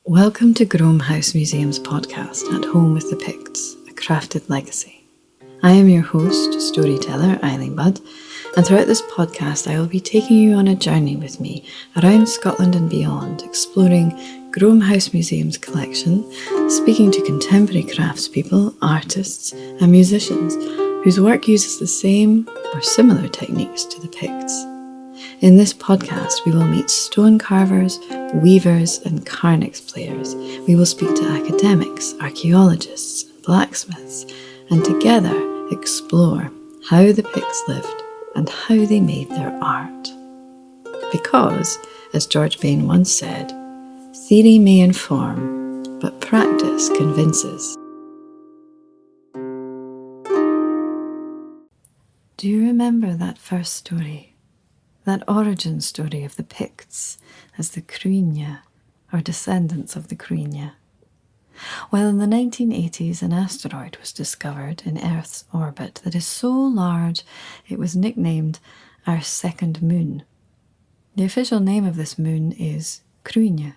Welcome to Groam House Museum's podcast, At Home with the Picts, a crafted legacy. I am your host, storyteller Eileen Budd, and throughout this podcast I will be taking you on a journey with me around Scotland and beyond, exploring Groam House Museum's collection, speaking to contemporary craftspeople, artists and musicians whose work uses the same or similar techniques to the Picts. In this podcast, we will meet stone carvers, weavers and carnix players. We will speak to academics, archaeologists and blacksmiths, and together explore how the Picts lived and how they made their art. Because, as George Bain once said, theory may inform, but practice convinces. Do you remember that first story? That origin story of the Picts as the Cruinne, or descendants of the Cruinne. Well, in the 1980s, an asteroid was discovered in Earth's orbit that is so large it was nicknamed our second moon. The official name of this moon is Cruinne.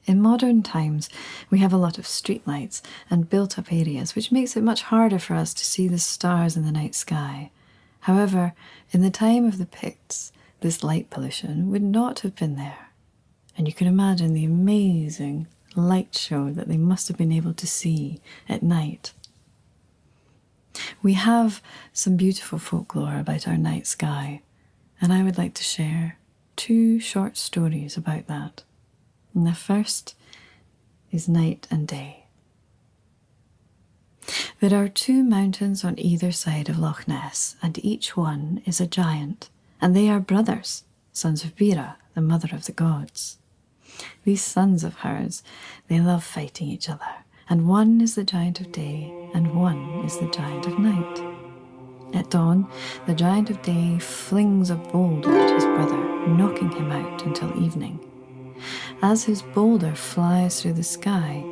In modern times, we have a lot of streetlights and built-up areas, which makes it much harder for us to see the stars in the night sky. However, in the time of the Picts, this light pollution would not have been there. And you can imagine the amazing light show that they must have been able to see at night. We have some beautiful folklore about our night sky, and I would like to share 2 short stories about that. And the first is night and day. There are 2 mountains on either side of Loch Ness, and each one is a giant, and they are brothers, sons of Bera, the mother of the gods. These sons of hers, they love fighting each other, and one is the giant of day, and one is the giant of night. At dawn, the giant of day flings a boulder at his brother, knocking him out until evening. As his boulder flies through the sky,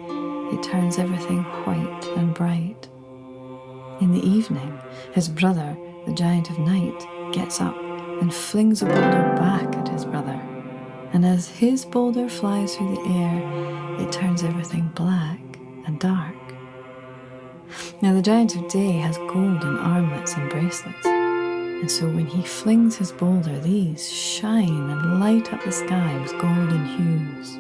it turns everything white and bright. In the evening, his brother, the giant of night, gets up and flings a boulder back at his brother. And as his boulder flies through the air, it turns everything black and dark. Now the giant of day has golden armlets and bracelets, and so when he flings his boulder, these shine and light up the sky with golden hues.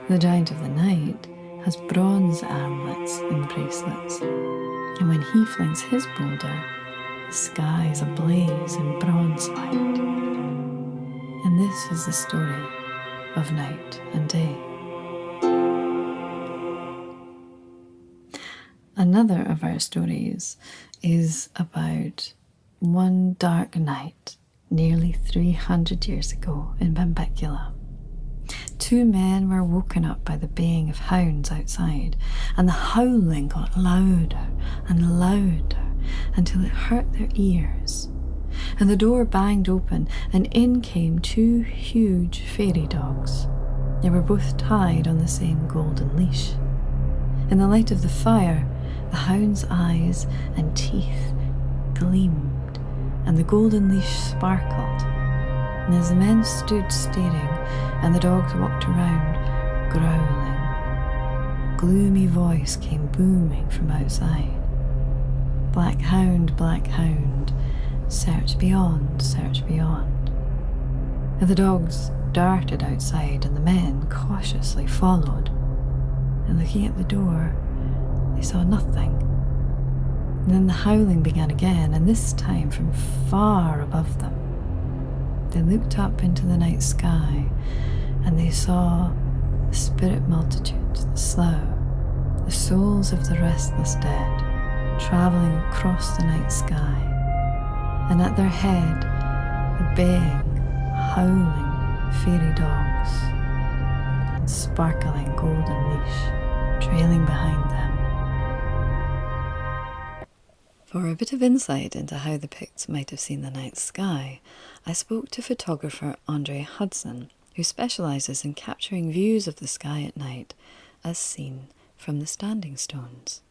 The giant of the night has bronze armlets and bracelets, and when he flings his boulder, the sky is ablaze in bronze light. And this is the story of night and day. Another of our stories is about one dark night nearly 300 years ago in Benbecula. 2 men were woken up by the baying of hounds outside, and the howling got louder and louder until it hurt their ears. And the door banged open, and in came 2 huge fairy dogs. They were both tied on the same golden leash. In the light of the fire, the hound's eyes and teeth gleamed, and the golden leash sparkled. And as the men stood staring, and the dogs walked around, growling, a gloomy voice came booming from outside. Black hound, search beyond, search beyond. And the dogs darted outside, and the men cautiously followed. And looking at the door, they saw nothing. And then the howling began again, and this time from far above them. They looked up into the night sky, and they saw the spirit multitude, the slough, the souls of the restless dead, travelling across the night sky, and at their head the baying, howling fairy dogs, and sparkling golden leash trailing behind them. For a bit of insight into how the Picts might have seen the night sky, I spoke to photographer Andre Hudson, who specialises in capturing views of the sky at night as seen from the standing stones.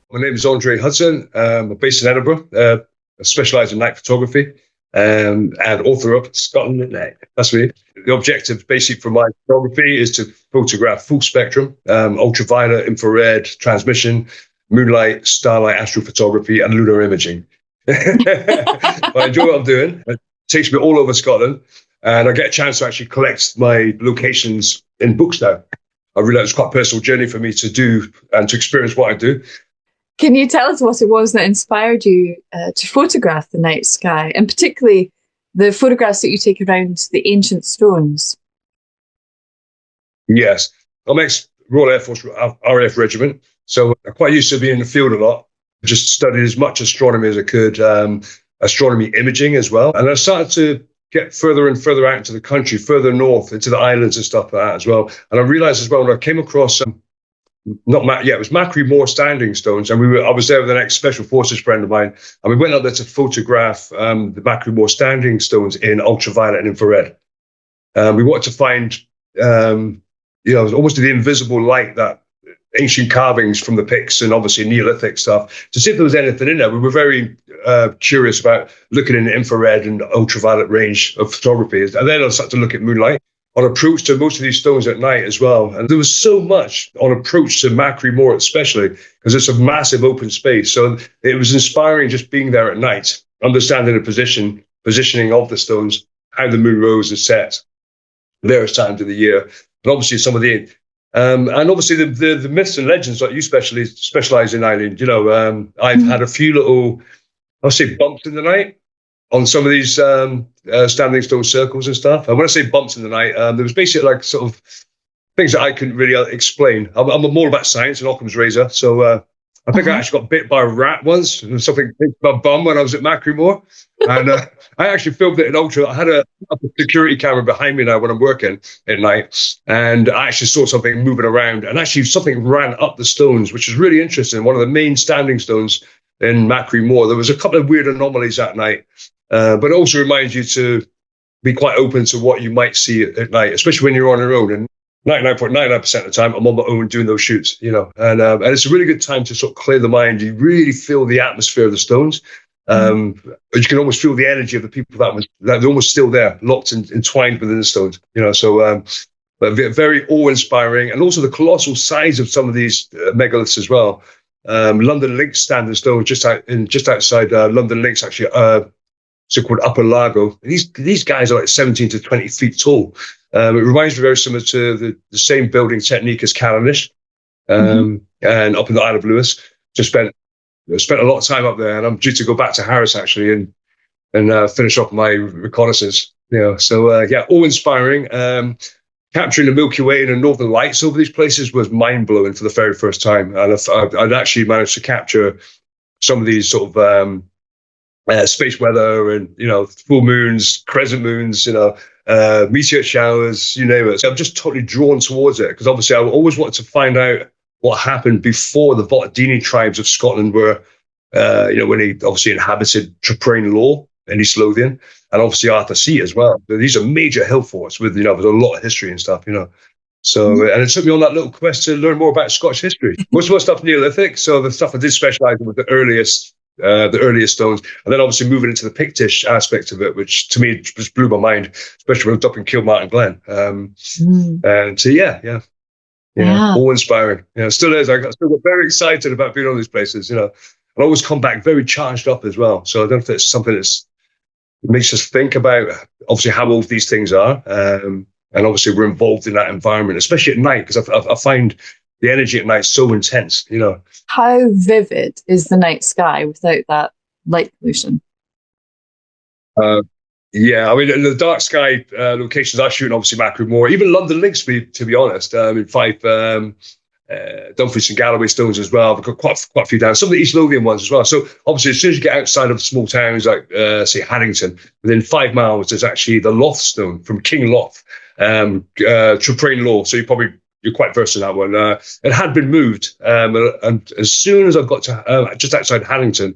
My name is Andre Hudson. I'm based in Edinburgh. I specialise in night photography. and author of Scotland at Night. That's me. The objective, basically, for my photography is to photograph full spectrum, ultraviolet, infrared, transmission, moonlight, starlight, astrophotography, and lunar imaging. But I enjoy what I'm doing. It takes me all over Scotland, and I get a chance to actually collect my locations in books now. I realised it's quite a personal journey for me to do and to experience what I do. Can you tell us what it was that inspired you to photograph the night sky, and particularly the photographs that you take around the ancient stones? Yes, I'm ex-Royal Air Force RAF Regiment, so I'm quite used to being in the field a lot. I just studied as much astronomy as I could, astronomy imaging as well. And I started to get further and further out into the country, further north, into the islands and stuff like that as well. And I realised as well, when I came across... it was Macquarie Moor standing stones, and I was there with an ex-special forces friend of mine, and we went up there to photograph the Macquarie Moor standing stones in ultraviolet and infrared. We wanted to find, almost the invisible light, that ancient carvings from the Picts and obviously Neolithic stuff, to see if there was anything in there. We were very curious about looking in the infrared and ultraviolet range of photography, and then I started to look at moonlight on approach to most of these stones at night as well. And there was so much on approach to Macquarie Moor, especially because it's a massive open space. So it was inspiring just being there at night, understanding the positioning of the stones, how the moon rose and set, various times of the year. And obviously some of the, and obviously the myths and legends that you specialize in, Eileen. I've had a few little, I'll say, bumps in the night on some of these standing stone circles and stuff. And when I say bumps in the night, there was basically like sort of things that I couldn't really explain. I'm more about science and Occam's razor. So I think I actually got bit by a rat once, and something hit my bum when I was at Macquarie Moor. And I actually filmed it in ultra. I had a security camera behind me now when I'm working at night, and I actually saw something moving around, and actually something ran up the stones, which is really interesting. One of the main standing stones in Macquarie Moor. There was a couple of weird anomalies that night. But it also reminds you to be quite open to what you might see at night, especially when you're on your own. And 99.99% of the time, I'm on my own doing those shoots, and it's a really good time to sort of clear the mind. You really feel the atmosphere of the stones. You can almost feel the energy of the people that they're almost still there, locked and entwined within the stones, but very awe-inspiring. And also the colossal size of some of these megaliths as well. London Links standing stone just outside London Links, actually, so-called Upper Largo. These guys are like 17 to 20 feet tall. It reminds me very similar to the same building technique as Cavendish, and up in the Isle of Lewis. Just spent a lot of time up there, and I'm due to go back to Harris actually and finish off my reconnaissance. Awe-inspiring. Capturing the Milky Way and the Northern Lights over these places was mind-blowing for the very first time, and I'd actually managed to capture some of these sort of space weather and, full moons, crescent moons, meteor showers, you name it. So I'm just totally drawn towards it, because obviously I always wanted to find out what happened before the Votadini tribes of Scotland were, when they obviously inhabited Traprain Law in East Lothian, and obviously Arthur Seat as well. So these are major hill forts with, with a lot of history and stuff, So, and it took me on that little quest to learn more about Scottish history. Most of my stuff Neolithic, so the stuff I did specialise in was the earliest stones, and then obviously moving into the Pictish aspect of it, which to me just blew my mind, especially when I was up in Kilmartin Glen. And so all inspiring. Still is. I still got very excited about being on these places. I always come back very charged up as well. So I don't know if it's something that makes us think about obviously how old these things are, and obviously we're involved in that environment, especially at night, because I find the energy at night so intense. How vivid is the night sky without that light pollution? I mean, in the dark sky locations I shoot in, obviously Macquarie Moor, even London Links, to be honest, in Fife, Dumfries and Galloway stones as well. I've got quite a few down, some of the East Lothian ones as well. So obviously, as soon as you get outside of small towns like, say, Haddington, within 5 miles, there's actually the Loth stone from King Loth, Traprain Law. So you're quite versed in that one. It had been moved, and as soon as I got to just outside Haddington,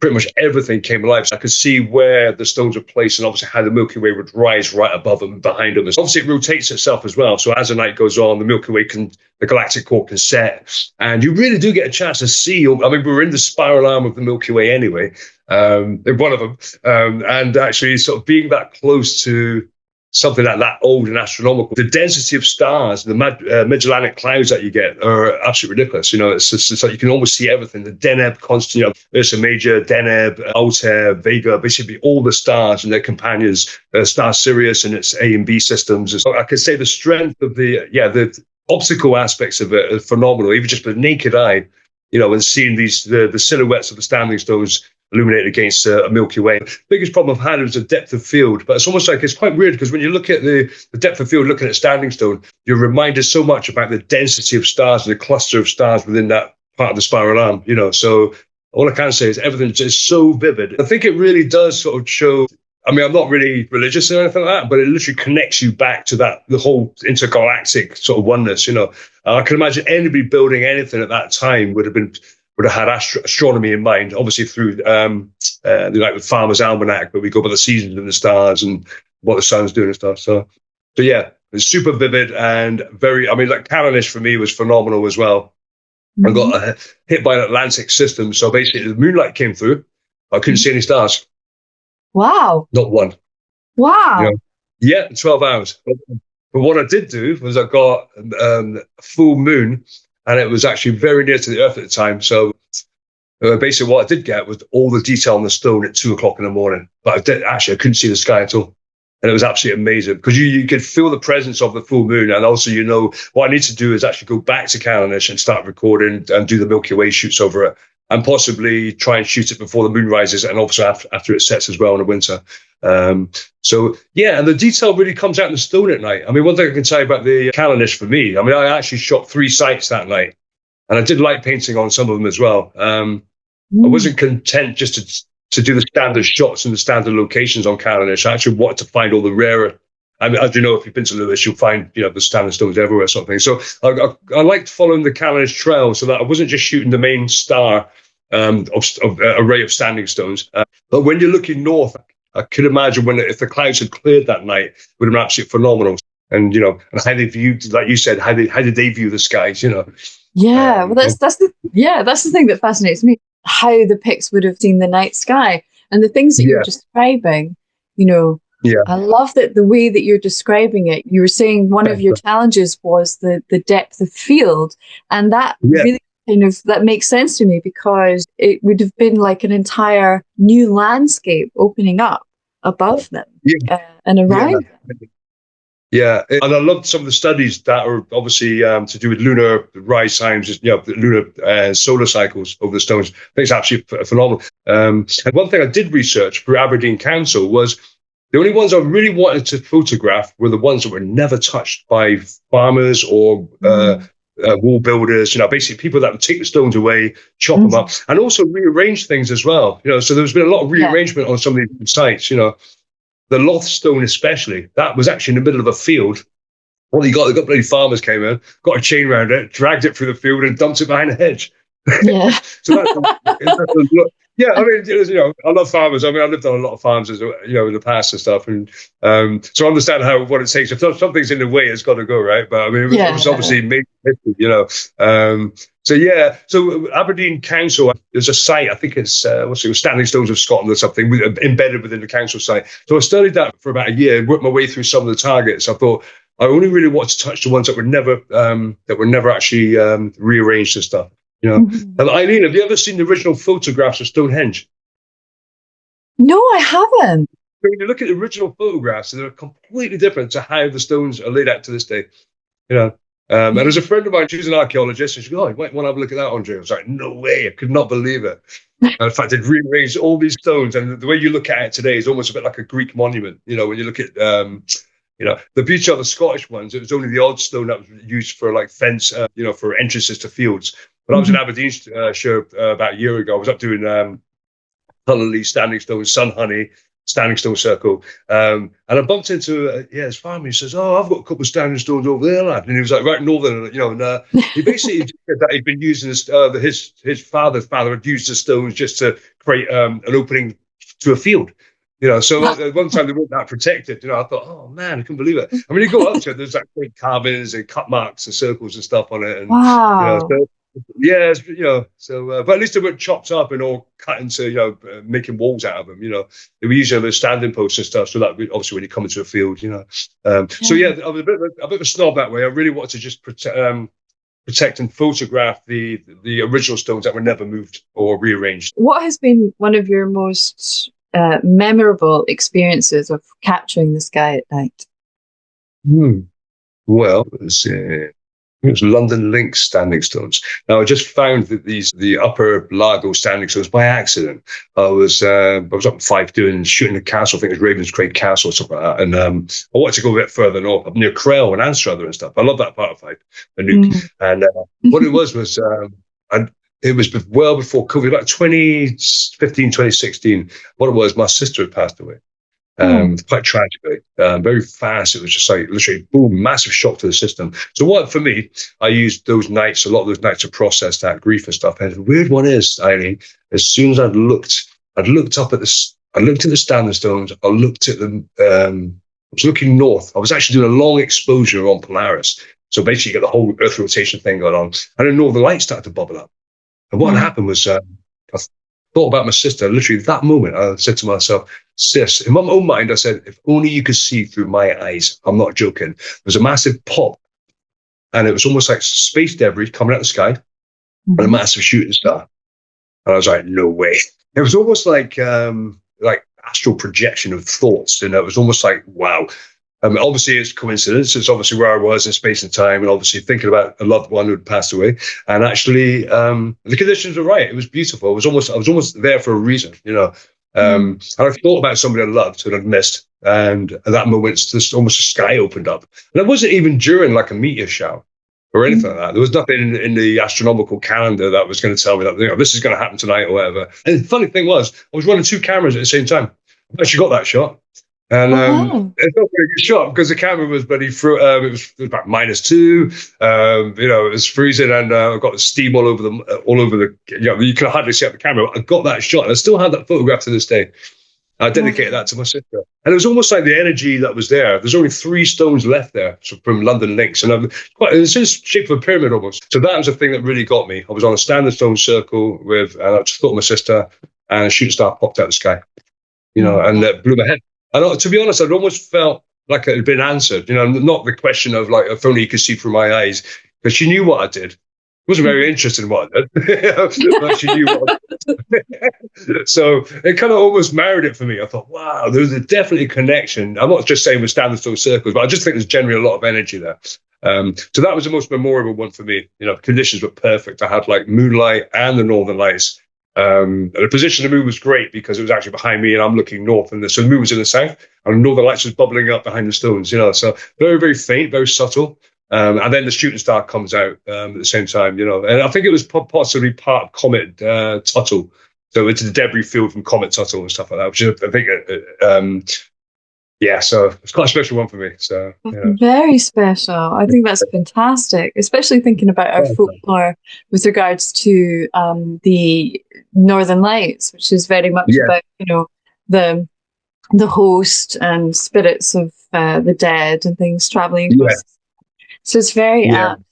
pretty much everything came alive. So I could see where the stones were placed and obviously how the Milky Way would rise right above them and behind them. Obviously, it rotates itself as well. So as the night goes on, the Milky Way the galactic core can set. And you really do get a chance to see. I mean, we were in the spiral arm of the Milky Way anyway, in one of them. And actually sort of being that close to something like that old and astronomical. The density of stars, the Magellanic clouds that you get are absolutely ridiculous. It's like you can almost see everything. The Deneb constant, Ursa Major, Deneb, Altair, Vega, basically all the stars and their companions, star Sirius and its A and B systems. So I could say the strength of the optical aspects of it are phenomenal, even just with the naked eye, and seeing the silhouettes of the standing stones illuminated against a Milky Way. The biggest problem I've had is the depth of field, but it's almost like it's quite weird because when you look at the depth of field, looking at standing stone, you're reminded so much about the density of stars and the cluster of stars within that part of the spiral arm, So all I can say is everything is so vivid. I think it really does sort of show. I mean, I'm not really religious or anything like that, but it literally connects you back to the whole intergalactic sort of oneness, I can imagine anybody building anything at that time would have had astronomy in mind, obviously through the Farmer's Almanac, but we go by the seasons and the stars and what the sun's doing and stuff. So yeah, it's super vivid and very, I mean, like Callanish for me was phenomenal as well. Mm-hmm. I got hit by an Atlantic system. So basically the moonlight came through. I couldn't see any stars. Wow. Not one. Wow. Yeah, 12 hours. But what I did do was I got a full moon, and it was actually very near to the Earth at the time. So basically what I did get was all the detail on the stone at 2:00 in the morning. But I couldn't see the sky at all. And it was absolutely amazing because you could feel the presence of the full moon. And also, what I need to do is actually go back to Callanish and start recording and do the Milky Way shoots over it. And possibly try and shoot it before the moon rises and also after it sets as well in the winter. So, yeah, and the detail really comes out in the stone at night. I mean, one thing I can say about the Callanish for me, I mean, I actually shot 3 sites that night. And I did light painting on some of them as well. I wasn't content just to do the standard shots and the standard locations on Callanish. I actually wanted to find all the rarer. I mean, as you know, if you've been to Lewis, you'll find, the standard stones everywhere, sort of thing. So I liked following the Callanish trail so that I wasn't just shooting the main star of array of standing stones. But when you're looking north, I could imagine if the clouds had cleared that night, it would have been absolutely phenomenal. And, and how they viewed, like you said, how did they view the skies, Yeah, well, that's the thing that fascinates me, how the Picts would have seen the night sky and the things that you're describing, Yeah. I love that the way that you're describing it. You were saying one of your challenges was the depth of field, and that really that makes sense to me because it would have been like an entire new landscape opening up above them and around them. Yeah, and I loved some of the studies that are obviously to do with lunar rise times, the lunar solar cycles over the stones. I think it's absolutely phenomenal. And one thing I did research for Aberdeen Council was the only ones I really wanted to photograph were the ones that were never touched by farmers or wall builders, basically people that would take the stones away, chop them up, and also rearrange things as well. So there's been a lot of rearrangement on some of these sites. The Loth stone especially, that was actually in the middle of a field. Well, they got bloody farmers came in, got a chain around it, dragged it through the field and dumped it behind a hedge. Yeah. So yeah, I mean, I love farmers. I mean, I lived on a lot of farms, in the past and stuff, and so I understand what it takes. If something's in the way, it's got to go, right? But I mean, it was obviously made history, So yeah, so Aberdeen Council, there's a site. I think it's Standing Stones of Scotland or something, embedded within the council site. So I studied that for about a year and worked my way through some of the targets. I thought I only really wanted to touch the ones that were never actually rearranged and stuff. And Eileen, have you ever seen the original photographs of Stonehenge? No, I haven't. When you look at the original photographs, they're completely different to how the stones are laid out to this day. And there's a friend of mine, she's an archaeologist, and she goes, "Oh, you might want to have a look at that, Andre." I was like, "No way!" I could not believe it. And in fact, they'd rearranged all these stones, and the way you look at it today is almost a bit like a Greek monument. When you look at the beauty of the Scottish ones, it was only the odd stone that was used for like fence, for entrances to fields. But I was in Aberdeenshire about a year ago. I was up doing Hulley, Standing Stone, Sun Honey, standing stone circle. And I bumped into his farmer. He says, "Oh, I've got a couple of standing stones over there, lad." And he was like, right northern, and he basically said that he'd been using his father had used the stones just to create an opening to a field. So one time they weren't that protected. I thought, oh man, I couldn't believe it. I mean, you go up to it, there's like great carvings and cut marks and circles and stuff on it. And, wow. But at least they weren't chopped up and all cut into, making walls out of them. They were using those standing posts and stuff. So that obviously when you come into a field, I was a bit of a snob that way. I really wanted to just protect and photograph the original stones that were never moved or rearranged. What has been one of your most memorable experiences of capturing the sky at night? Well, it was London Lynx standing stones. Now, I just found that the upper Largo standing stones by accident. I was up in Fife shooting a castle. I think it was Ravenscraig Castle or something like that. And I wanted to go a bit further north, up near Crell and Anstruther and stuff. I love that part of Fife, the Nuke. And what it was it was well before COVID, like 2015, 2016. What it was, my sister had passed away. Quite tragically, very fast. It was just like literally boom, massive shock to the system. So for me, I used a lot of those nights to process that grief and stuff. And the weird one is, Eileen, as soon as I'd looked up at this, I looked at the standing stones, I looked at them, I was looking north. I was actually doing a long exposure on Polaris. So basically you get the whole Earth rotation thing going on. And then northern lights started to bubble up. And what happened was, I thought about my sister. Literally that moment, I said to myself, sis, in my own mind, I said, if only you could see through my eyes. I'm not joking. There was a massive pop, and it was almost like space debris coming out of the sky, and a massive shooting star. And I was like, no way. It was almost like astral projection of thoughts, and it was almost like, wow. Obviously, it's coincidence. It's obviously where I was in space and time, and obviously thinking about a loved one who had passed away. And actually, the conditions were right. It was beautiful. I was almost there for a reason, And I thought about somebody I loved and I'd missed, and at that moment, just almost the sky opened up. And it wasn't even during like a meteor shower or anything like that. There was nothing in the astronomical calendar that was going to tell me that this is going to happen tonight or whatever. And the funny thing was, I was running two cameras at the same time. I actually got that shot. And it's not a very good shot because the camera was bloody through. It was about -2. It was freezing, and I got the steam all over the. You can hardly see out the camera. I got that shot, and I still have that photograph to this day. I dedicated that to my sister, and it was almost like the energy that was there. There's only 3 stones left there from London Lynx, and it's in the shape of a pyramid almost. So that was the thing that really got me. I was on a standing stone circle and I just thought of my sister, and a shooting star popped out of the sky, and it blew my head. And to be honest, I'd almost felt like it had been answered, not the question of like, if only you could see through my eyes, because she knew what I did. Wasn't very interested in what I did, but she knew what I did. So it kind of almost married it for me. I thought, wow, there's definitely a connection. I'm not just saying with standing stone circles, but I just think there's generally a lot of energy there. So that was the most memorable one for me. Conditions were perfect. I had like moonlight and the northern lights. The position of the moon was great because it was actually behind me and I'm looking north, and so the moon was in the south and the northern lights was bubbling up behind the stones, so very, very faint, very subtle. And then the shooting star comes out at the same time, and I think it was possibly part of Comet Tuttle. So it's the debris field from Comet Tuttle and stuff like that, which I think, so it's quite a special one for me. So very special. I think that's fantastic, especially thinking about our folklore with regards to the Northern Lights, which is very much about the host and spirits of the dead and things traveling across. So it's very apt.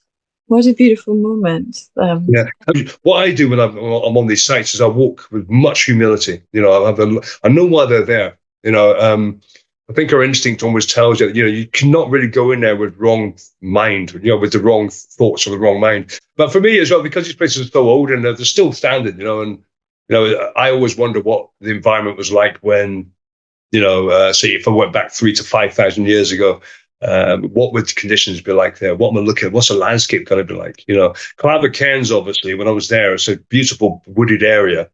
What a beautiful moment. What I do when I'm on these sites is I walk with much humility. I know why they're there. I think our instinct always tells you that, you cannot really go in there with wrong mind, with the wrong thoughts or the wrong mind. But for me as well, because these places are so old and they're still standing, and I always wonder what the environment was like when, say if I went back 3,000 to 5,000 years ago, what would the conditions be like there? What am I looking at? What's the landscape going to be like? Claver Cairns, obviously, when I was there, it's a beautiful wooded area.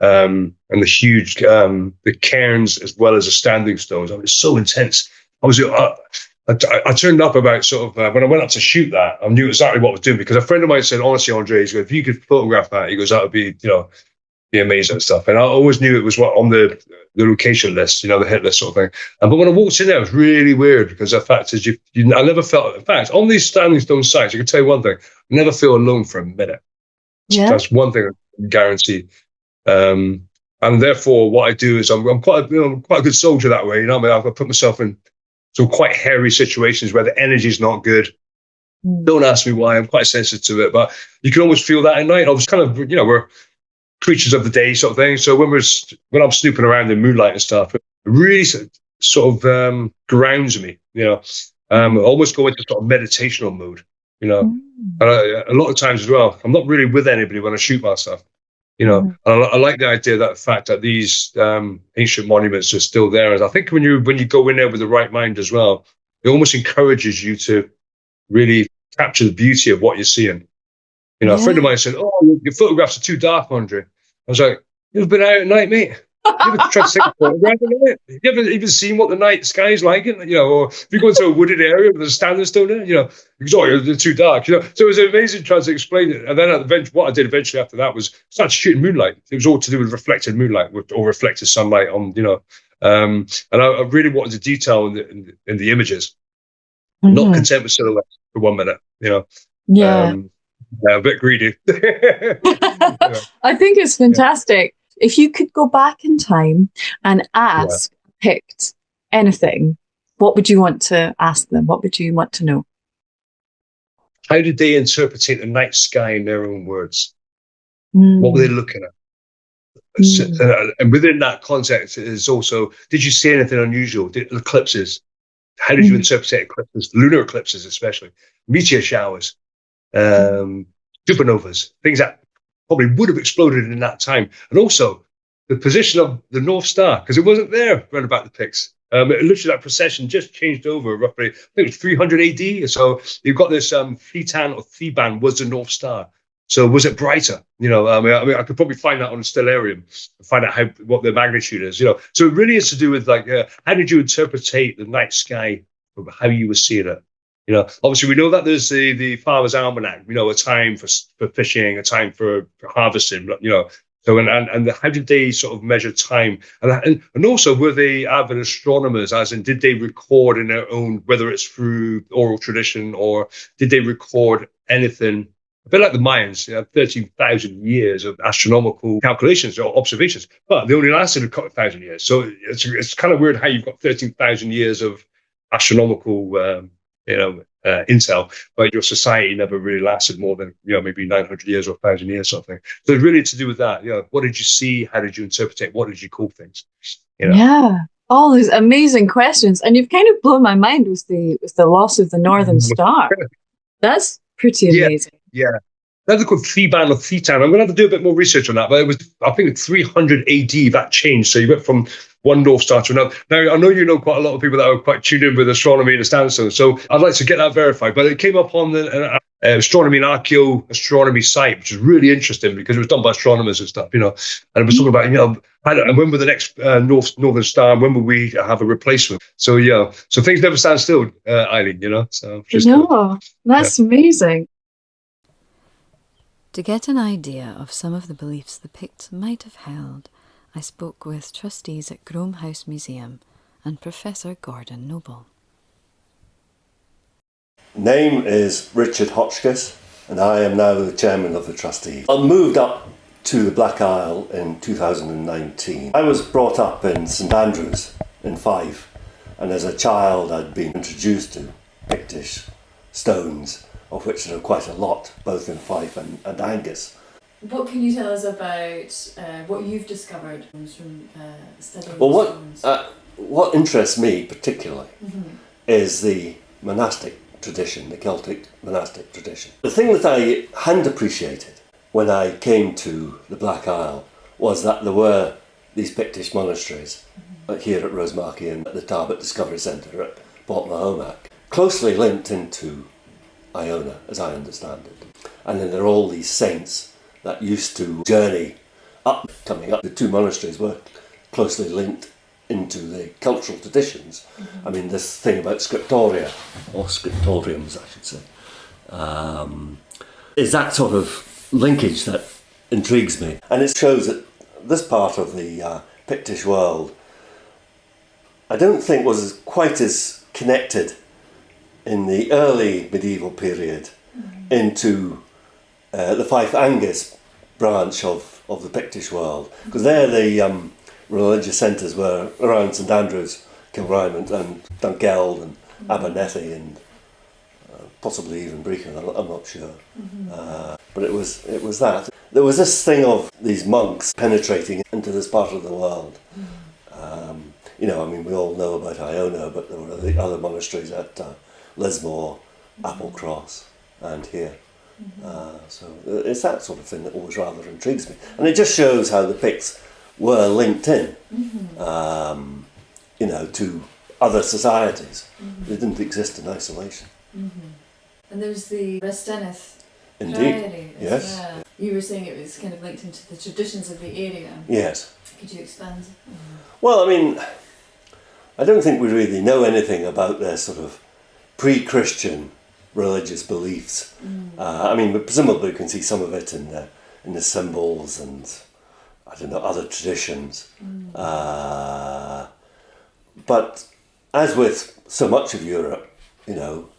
And the huge, the cairns as well as the standing stones. I mean, it's so intense. I turned up about sort of, when I went up to shoot that, I knew exactly what I was doing because a friend of mine said, honestly, Andre, if you could photograph that, he goes, that would be, be amazing and stuff. And I always knew it was on the location list, the hit list sort of thing. But when I walked in there, it was really weird because the fact is, I never felt. In fact, on these standing stone sites, I can tell you one thing: I never feel alone for a minute. Yeah. That's one thing I can guarantee. And therefore, what I do is I'm quite a good soldier that way. I've put myself in some quite hairy situations where the energy is not good. Don't ask me why. I'm quite sensitive to it, but you can almost feel that at night. I was kind of, we're creatures of the day sort of thing. So when I'm snooping around in moonlight and stuff, it really sort of grounds me. Almost go into sort of meditational mode. And a lot of times as well, I'm not really with anybody when I shoot my stuff. And I like the idea that the fact that these ancient monuments are still there. And I think when you go in there with the right mind as well, it almost encourages you to really capture the beauty of what you're seeing. A friend of mine said, "Oh, your photographs are too dark, Andre." I was like, "You've been out at night, mate. You ever tried to take a photograph at night? You ever even seen what the night sky is like? Or if you go into a wooded area with a standing stone there, because they're too dark. So it was amazing trying to explain it. And then what I did eventually after that was start shooting moonlight. It was all to do with reflected moonlight or reflected sunlight on, and I really wanted to detail in the images. Not content with silhouettes for 1 minute, Yeah. A bit greedy. I think it's fantastic. If you could go back in time and ask Picts anything, what would you want to ask them? What would you want to know? How did they interpret the night sky in their own words? What were they looking at? And within that context is also, did you see anything unusual? Eclipses? How did you interpret eclipses? Lunar eclipses especially. Meteor showers. Supernovas. Things that probably would have exploded in that time. And also the position of the North Star, because it wasn't there around about the Picts. Literally that procession just changed over roughly, I think it was 300 AD. So you've got this Thetan or Theban was the North Star. So was it brighter? I could probably find that on Stellarium and find out what the magnitude is. So it really is to do with how did you interpret the night sky from how you were seeing it? Obviously we know that there's the Farmer's Almanac. A time for fishing, a time for harvesting. So and how did they sort of measure time? And also were they avid astronomers? As in, did they record in their own, whether it's through oral tradition or did they record anything? A bit like the Mayans, 13,000 years of astronomical calculations or observations, but they only lasted a couple of thousand years. So it's kind of weird how you've got 13,000 years of astronomical, intel, but your society never really lasted more than, maybe 900 years or 1,000 years, sort of thing. So it's really to do with that. What did you see? How did you interpret it? What did you call things? Yeah. All these amazing questions. And you've kind of blown my mind with the loss of the Northern Star. That's pretty amazing. Yeah. That's called Theban or Thetan. I'm going to have to do a bit more research on that, but it was, I think, 300 AD that changed. So you went from one North Star to another. Now, I know quite a lot of people that are quite tuned in with astronomy and standstone, so I'd like to get that verified. But it came up on the astronomy and archaeoastronomy site, which is really interesting because it was done by astronomers and stuff, and it was talking about, and when will the next Northern Star, and when will we have a replacement? So, so things never stand still, Eileen, So just that's amazing. To get an idea of some of the beliefs the Picts might have held, I spoke with trustees at Groam House Museum and Professor Gordon Noble. Name is Richard Hotchkiss, and I am now the chairman of the trustees. I moved up to the Black Isle in 2019. I was brought up in St Andrews in Fife, and as a child I'd been introduced to Pictish stones, of which there are quite a lot, both in Fife and Angus. What can you tell us about what you've discovered from studying stones? What interests me particularly is the monastic tradition, the Celtic monastic tradition. The thing that I hadn't appreciated when I came to the Black Isle was that there were these Pictish monasteries here at Rosemarkie and at the Tarbert Discovery Centre at Port Mahomac, closely linked into Iona, as I understand it. And then there are all these saints that used to journey up, coming up. The two monasteries were closely linked into the cultural traditions. I mean, this thing about scriptoria, or scriptoriums, I should say, is that sort of linkage that intrigues me. And it shows that this part of the Pictish world, I don't think was quite as connected in the early medieval period into the Fife Angus branch of the Pictish world, because there the religious centres were around St Andrews, Kilrime and Dunkeld and Abernethy and possibly even Brecon, I'm not sure. But it was that. There was this thing of these monks penetrating into this part of the world. You know, I mean, we all know about Iona, but there were the other monasteries at Lismore, Applecross, and here. So it's that sort of thing that always rather intrigues me. And it just shows how the Picts were linked in, you know, to other societies. They didn't exist in isolation. And there's the Resteneth. Indeed, yes. Well. You were saying it was kind of linked into the traditions of the area. Yes. Could you expand? Well, I mean, I don't think we really know anything about their sort of pre-Christian religious beliefs. I mean, presumably we can see some of it in the symbols and, I don't know, other traditions. But as with so much of Europe, you know,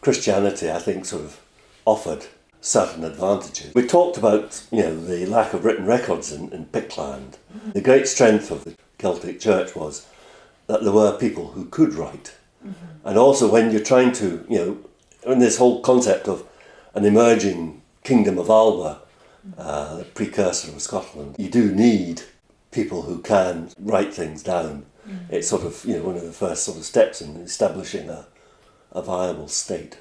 Christianity, I think, sort of offered certain advantages. We talked about, you know, the lack of written records in Pictland. The great strength of the Celtic Church was that there were people who could write. And also when you're trying to, you know, in this whole concept of an emerging kingdom of Alba, the precursor of Scotland, you do need people who can write things down. It's sort of, you know, one of the first sort of steps in establishing a viable state.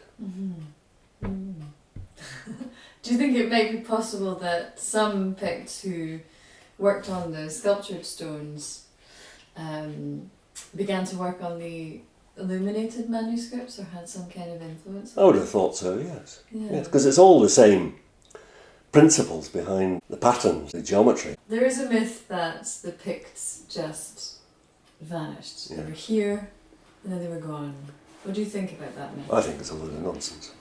Do you think it might be possible that some Picts who worked on the sculptured stones began to work on the illuminated manuscripts, or had some kind of influence? I would have thought so, yes. Yeah. Yes, because it's all the same principles behind the patterns, the geometry. There is a myth that the Picts just vanished. Yeah. They were here and then they were gone. What do you think about that myth? I think it's a load of nonsense.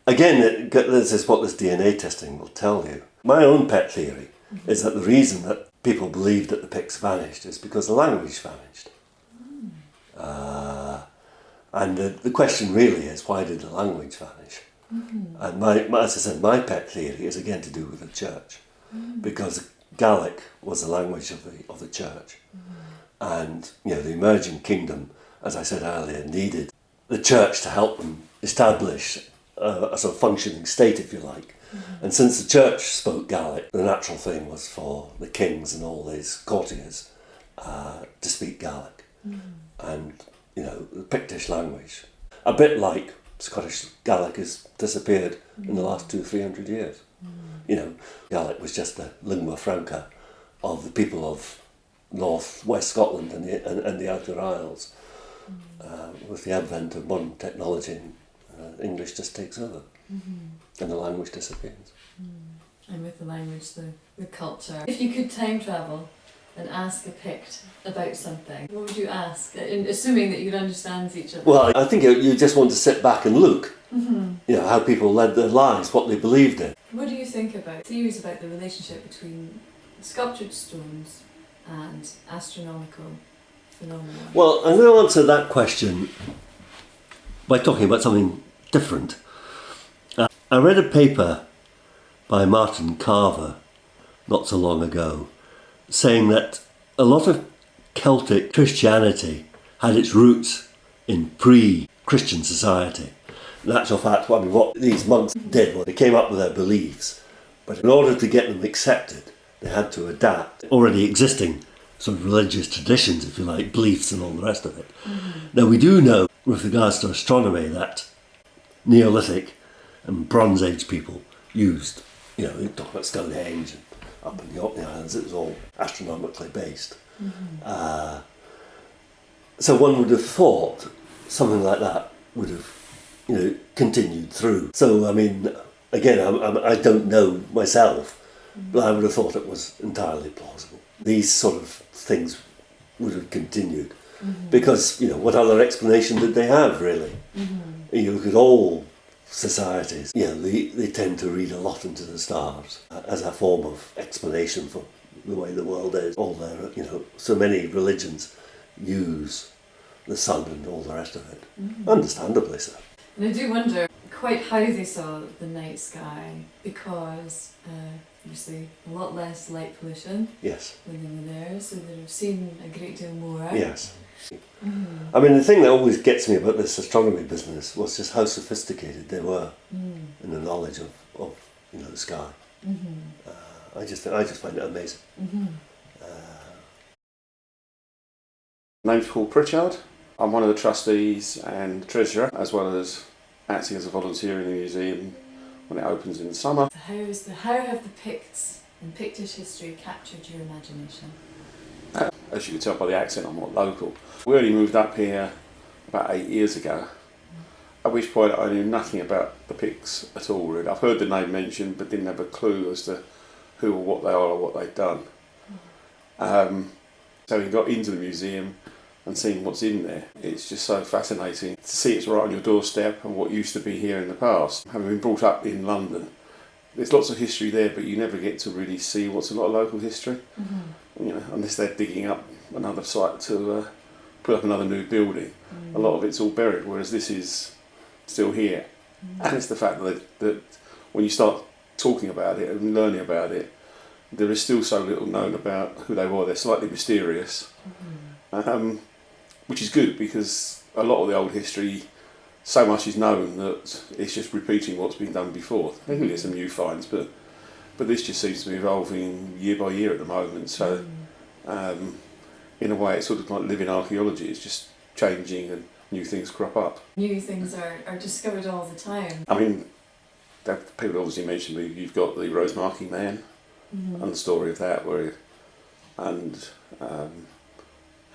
Again, this is what this DNA testing will tell you. My own pet theory is that the reason that people believed that the Picts vanished is because the language vanished. And the question really is, why did the language vanish? And as I said, my pet theory is again to do with the church, because Gaelic was the language of the church, and you know, the emerging kingdom, as I said earlier, needed the church to help them establish a sort of functioning state, if you like. And since the church spoke Gaelic, the natural thing was for the kings and all these courtiers to speak Gaelic. And, you know, the Pictish language, a bit like Scottish Gaelic, has disappeared in the last 200-300 years. You know, Gaelic was just the lingua franca of the people of North West Scotland and the Outer Isles. With the advent of modern technology, English just takes over, and the language disappears. And with the language, the culture. If you could time travel and ask a Pict about something, what would you ask? Assuming that you'd understand each other. Well, I think you just want to sit back and look, you know, how people led their lives, what they believed in. What do you think about theories about the relationship between sculptured stones and astronomical phenomena? Well, I'm going to answer that question by talking about something different. I read a paper by Martin Carver not so long ago saying that a lot of Celtic Christianity had its roots in pre-Christian society. In actual fact, I mean, what these monks did was they came up with their beliefs, but in order to get them accepted, they had to adapt already existing sort of religious traditions, if you like, beliefs and all the rest of it. Now, we do know, with regards to astronomy, that Neolithic and Bronze Age people used, you know, they talk about Stonehenge and up in the Orkney Islands, it was all astronomically based. So one would have thought something like that would have, you know, continued through. So, I mean, again, I don't know myself, but I would have thought it was entirely plausible. These sort of things would have continued. Because, you know, what other explanation did they have, really? You look at all societies, you know, they tend to read a lot into the stars as a form of explanation for the way the world is. All their, so many religions use the sun and all the rest of it. Understandably so. And I do wonder quite how they saw the night sky, because obviously a lot less light pollution Yes. when they were there, so they'd have seen a great deal more. Yes. I mean, the thing that always gets me about this astronomy business was just how sophisticated they were in the knowledge of the sky. I just find it amazing. My name's Paul Pritchard. I'm one of the trustees and treasurer, as well as acting as a volunteer in the museum when it opens in the summer. So how have the Picts and Pictish history captured your imagination? As you can tell by the accent, I'm not local. We only moved up here about 8 years ago, at which point I knew nothing about the Picts at all, really. I've heard the name mentioned, but didn't have a clue as to who or what they are or what they'd done. So we got into the museum and seeing what's in there. It's just so fascinating to see it's right on your doorstep and what used to be here in the past. Having been brought up in London, there's lots of history there, but you never get to really see what's a lot of local history. Unless they're digging up another site to put up another new building. A lot of it's all buried, whereas this is still here. And it's the fact that when you start talking about it and learning about it, there is still so little known about who they were. They're slightly mysterious, which is good, because a lot of the old history, so much is known that it's just repeating what's been done before. There can be some new finds, but this just seems to be evolving year by year at the moment. So in a way, it's sort of like living archaeology. It's just changing and new things crop up. New things are discovered all the time. I mean, people obviously mentioned you've got the Rose Marking Man and the story of that,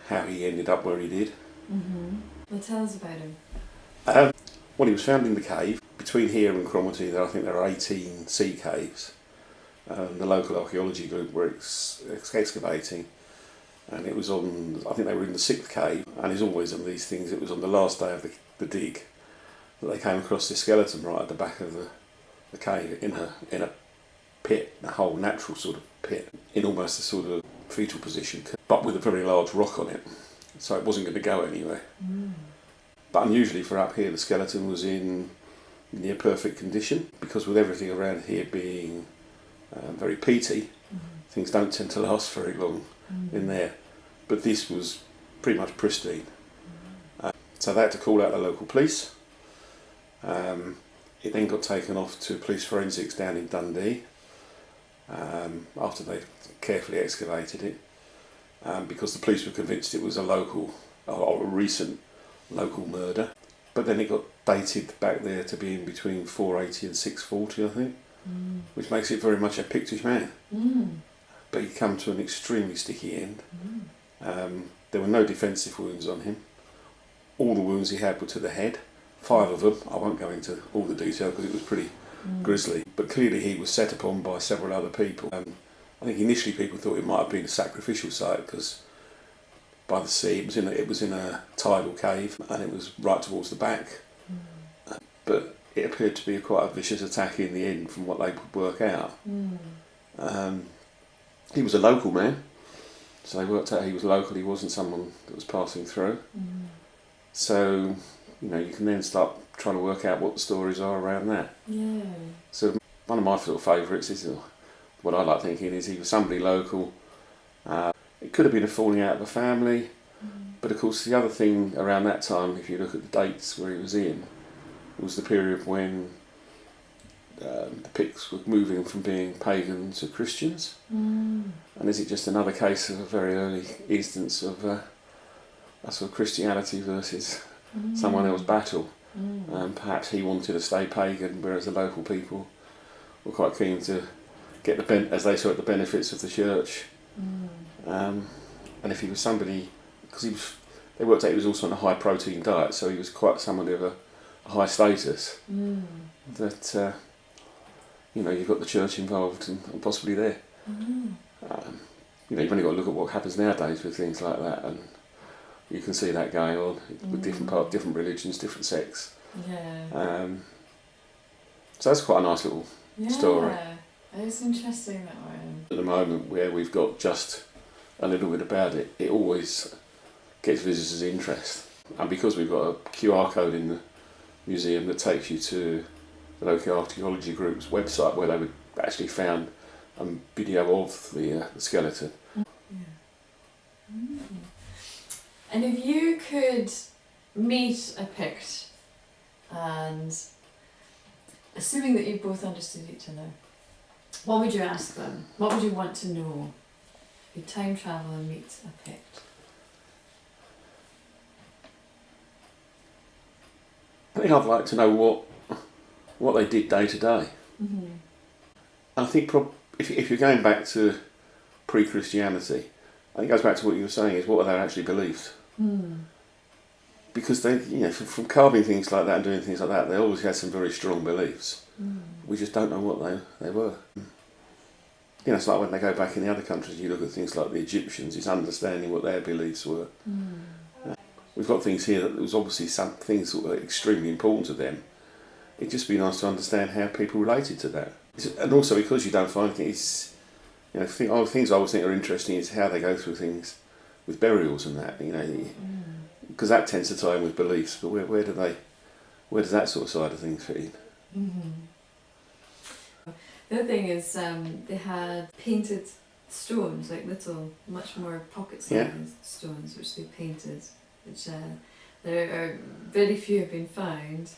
how he ended up where he did. Well, tell us about him. Well, he was found in the cave between here and Cromarty. I think there are 18 sea caves. The local archaeology group were excavating, and it was on, I think they were in the 6th cave, and it's always on these things, it was on the last day of the dig that they came across this skeleton right at the back of the cave in a pit, a whole natural sort of pit, in almost a sort of fetal position, but with a very large rock on it, so it wasn't going to go anywhere. But unusually for up here, the skeleton was in near perfect condition, because with everything around here being very peaty, things don't tend to last very long in there. But this was pretty much pristine. So they had to call out the local police. It then got taken off to police forensics down in Dundee after they carefully excavated it, because the police were convinced it was a local or a recent local murder. But then it got dated back there to be in between 480 and 640, I think, which makes it very much a Pictish man. But he come to an extremely sticky end. There were no defensive wounds on him. All the wounds he had were to the head, 5 of them. I won't go into all the detail because it was pretty grisly, but clearly he was set upon by several other people. I think initially people thought it might have been a sacrificial site, because by the sea it was in a tidal cave, and it was right towards the back. But it appeared to be quite a vicious attack in the end, from what they could work out. He was a local man, so they worked out he was local. He wasn't someone that was passing through. So you can then start trying to work out what the stories are around that. So one of my sort of favourites is, what I like thinking is, he was somebody local. It could have been a falling out of a family, but of course the other thing around that time, if you look at the dates where he was in, was the period when the Picts were moving from being pagan to Christians. And is it just another case of a very early instance of a sort of Christianity versus someone else's battle? Perhaps he wanted to stay pagan, whereas the local people were quite keen to get as they saw it, the benefits of the church. And if he was somebody, because they worked out he was also on a high protein diet, so he was quite somebody of a high status. That you've got the church involved and possibly there. You've only got to look at what happens nowadays with things like that, and you can see that going on with different religions, different sects. So that's quite a nice little story. It's interesting that way. At the moment, where we've got just a little bit about it, it always gets visitors' interest. And because we've got a QR code in the museum that takes you to the local archaeology group's website where they would actually found a video of the skeleton. Yeah. Mm. And if you could meet a Pict, and assuming that you both understood each other, what would you ask them? What would you want to know? You time travel and meet a Pict. I think I'd like to know what they did day to day. Mm-hmm. I think if you're going back to pre-Christianity, I think it goes back to what you were saying, is what are their actually beliefs? Mm. Because they, from carving things like that and doing things like that, they always had some very strong beliefs. Mm. We just don't know what they were. It's like when they go back in the other countries, you look at things like the Egyptians, it's understanding what their beliefs were. Mm. We've got things here that there was obviously some things that were extremely important to them. It'd just be nice to understand how people related to that. And also because you don't find things, things I always think are interesting is how they go through things with burials and that, because that tends to tie in with beliefs, but where does that sort of side of things fit in? Mm-hmm. The other thing is they had painted stones, like little, much more pocket-sized stones, which they painted, which there are very few have been found,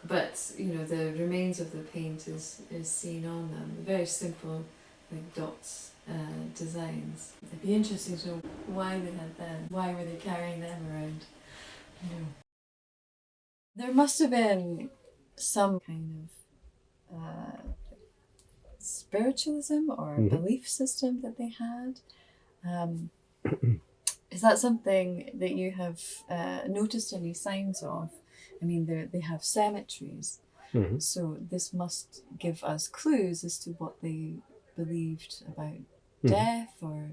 but the remains of the paint is seen on them. Very simple, like dots, designs. It'd be interesting to know why they had them. Why were they carrying them around? There must have been some kind of spiritualism or belief system that they had. Is that something that you have noticed any signs of? I mean, they have cemeteries, so this must give us clues as to what they believed about death or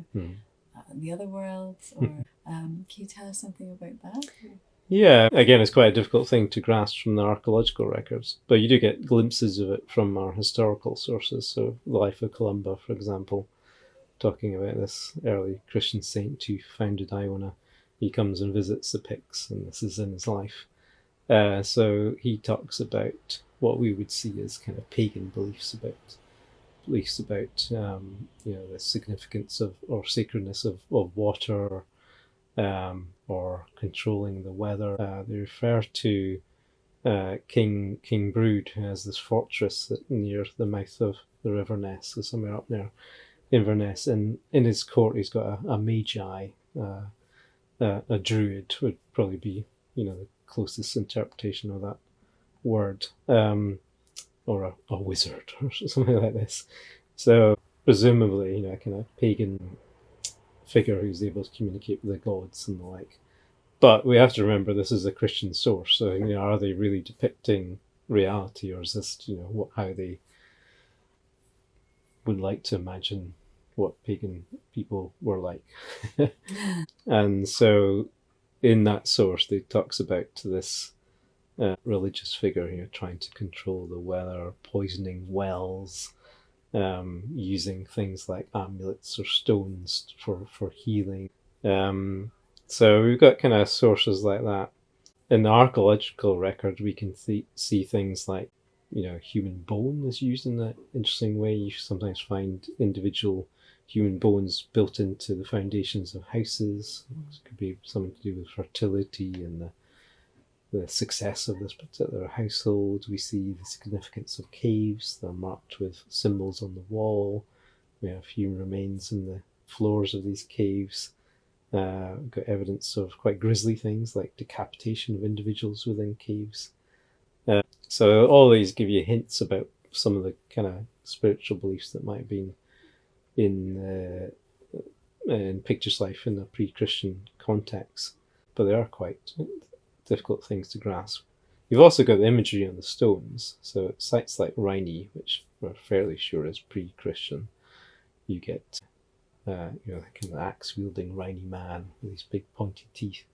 the other worlds. Or can you tell us something about that? Yeah, again, it's quite a difficult thing to grasp from the archaeological records, but you do get glimpses of it from our historical sources. So, the life of Columba, for example, talking about this early Christian saint who founded Iona. He comes and visits the Picts, and this is in his life. So he talks about what we would see as kind of pagan beliefs about the significance of or sacredness of water, or controlling the weather. They refer to King Brood, who has this fortress near the mouth of the River Ness, so somewhere up there. Inverness, and in his court he's got a magi, a druid would probably be the closest interpretation of that word, or a wizard or something like this. So presumably a kind of pagan figure who's able to communicate with the gods and the like. But we have to remember this is a Christian source, so are they really depicting reality, or is this how they would like to imagine what pagan people were like? And so in that source they talks about this religious figure trying to control the weather, poisoning wells, using things like amulets or stones for healing. So we've got kind of sources like that. In the archaeological record we can see things like human bone is used in an interesting way. You sometimes find individual human bones built into the foundations of houses. It could be something to do with fertility and the success of this particular household. We see the significance of caves. They're marked with symbols on the wall. We have human remains in the floors of these caves. We've got evidence of quite grisly things like decapitation of individuals within caves. So all these give you hints about some of the kind of spiritual beliefs that might have been in Pictish life in a pre-Christian context, but they are quite difficult things to grasp. You've also got the imagery on the stones, so at sites like Rhynie, which we're fairly sure is pre-Christian, you get kind of axe-wielding Rhynie man with these big pointy teeth.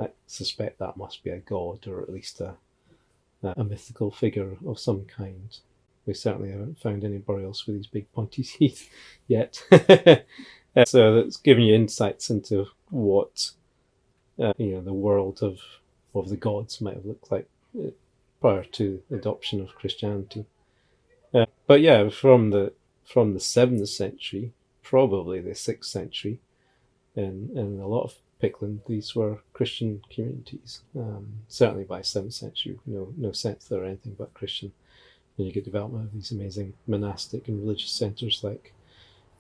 I suspect that must be a god, or at least a mythical figure of some kind. We certainly haven't found anybody else with these big pointy teeth yet. So that's giving you insights into what the world of the gods might have looked like prior to the adoption of Christianity. But yeah, from the 7th century, probably the 6th century, in a lot of Pictland, these were Christian communities. Certainly by 7th century, no sense they're anything but Christian. And you get development of these amazing monastic and religious centres like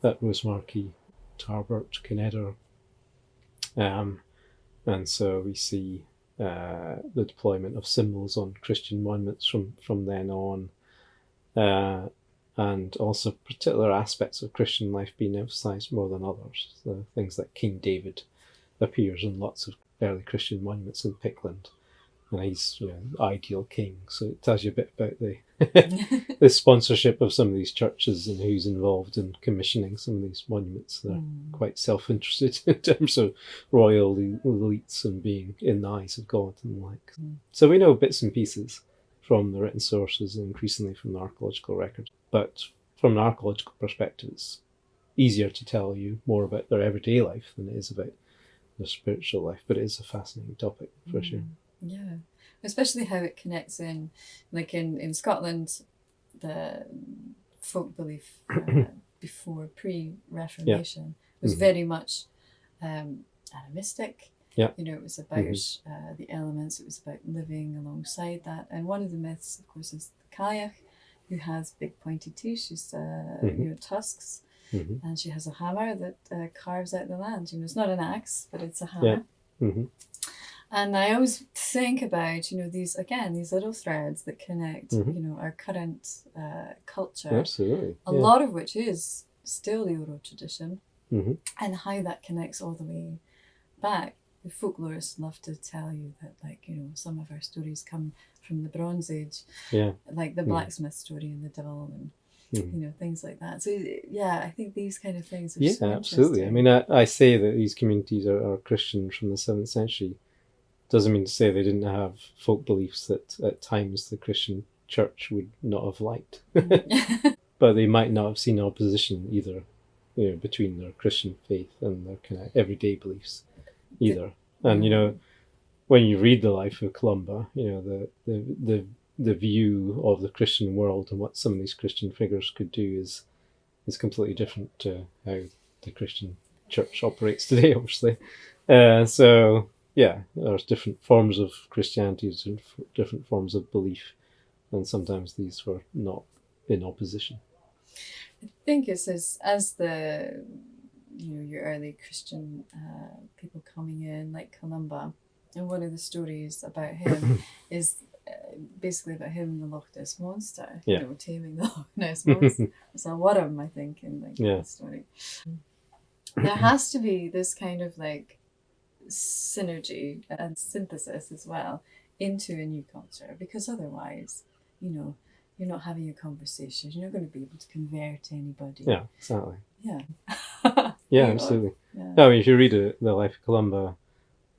at Rosemarkie, Tarbert, Kinedder. And so we see the deployment of symbols on Christian monuments from then on, and also particular aspects of Christian life being emphasised more than others. So things like King David appears in lots of early Christian monuments in Pictland, and he's ideal king. So it tells you a bit about the the sponsorship of some of these churches and who's involved in commissioning some of these monuments. They're quite self-interested in terms of royal elites and being in the eyes of God and the like. So we know bits and pieces from the written sources and increasingly from the archaeological records. But from an archaeological perspective, it's easier to tell you more about their everyday life than it is about their spiritual life. But it is a fascinating topic for sure. Yeah, especially how it connects in, like in Scotland, the folk belief before pre-Reformation was very much animistic. Yeah. It was about the elements. It was about living alongside that. And one of the myths, of course, is the Kayach, who has big pointy teeth. She's tusks, and she has a hammer that carves out the land. It's not an axe, but it's a hammer. Yeah. And I always think about, these little threads that connect, our current culture. Absolutely. A lot of which is still the oral tradition, and how that connects all the way back. The folklorists love to tell you that, some of our stories come from the Bronze Age, like the blacksmith story and the devil and things like that. So yeah, I think these kind of things are so absolutely. I mean, I say that these communities are Christian from the 7th century. Doesn't mean to say they didn't have folk beliefs that at times the Christian church would not have liked. But they might not have seen opposition either, between their Christian faith and their kind of everyday beliefs either. And when you read the life of Columba, the view of the Christian world and what some of these Christian figures could do is completely different to how the Christian church operates today, obviously. So yeah, there's different forms of Christianity, different forms of belief, and sometimes these were not in opposition. I think it's as the your early Christian people coming in, like Columba, and one of the stories about him is basically about him and the Loch Ness monster. Taming the Loch Ness monster. It's a worm, I think, in the story. There has to be this kind of synergy and synthesis as well into a new culture, because otherwise, you're not having a conversation. You're not going to be able to convert anybody. Yeah, exactly. Yeah. Absolutely. Yeah. No, I mean, if you read the life of Columba,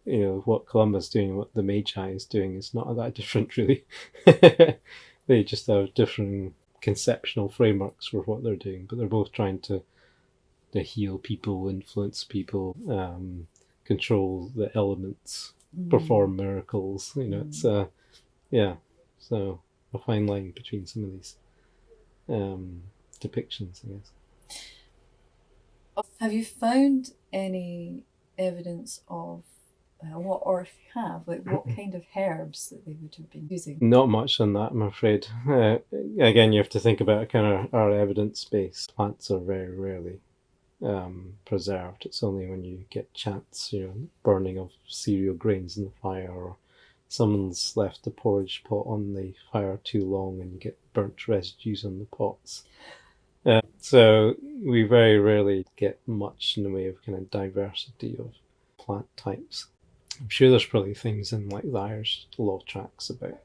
what Columba's doing, what the Magi is doing is not that different, really. They just have different conceptual frameworks for what they're doing, but they're both trying to heal people, influence people, control the elements, perform miracles. It's so a fine line between some of these depictions, I guess. Have you found any evidence of or if you have, what kind of herbs that they would have been using? Not much on that, I'm afraid. Again, you have to think about kind of our evidence base. Plants are very rarely preserved. It's only when you get chance, burning of cereal grains in the fire, or someone's left the porridge pot on the fire too long and you get burnt residues on the pots. So we very rarely get much in the way of kind of diversity of plant types. I'm sure there's probably things in the Irish law tracts about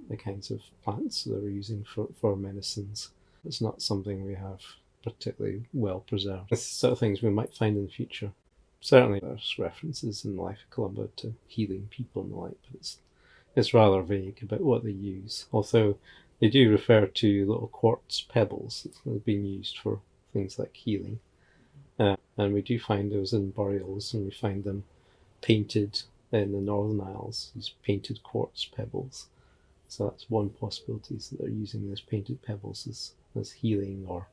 the kinds of plants that we're using for medicines. It's not something we have particularly well preserved. It's the sort of things we might find in the future. Certainly there's references in the life of Columba to healing people and the like, but it's rather vague about what they use. Although they do refer to little quartz pebbles that have been used for things like healing. And we do find those in burials, and we find them painted in the Northern Isles, these painted quartz pebbles. So that's one possibility, is that they're using those painted pebbles as healing, or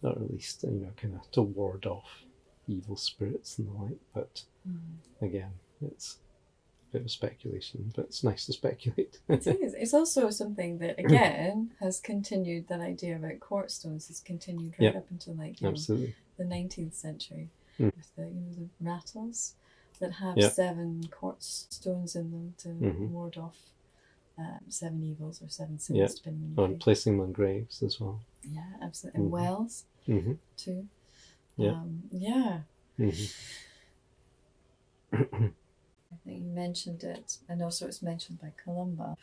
at least, kind of to ward off evil spirits and the like. But again, it's a bit of speculation, but it's nice to speculate. It is. It's also something that, again, has continued. That idea about quartz stones has continued right up until absolutely. The 19th century, with the the rattles that have 7 quartz stones in them to ward off 7 evils or 7 sins, depending on and placing them on graves as well. Yeah, absolutely. And wells too. Yeah. I think you mentioned it, and also it's mentioned by Columba.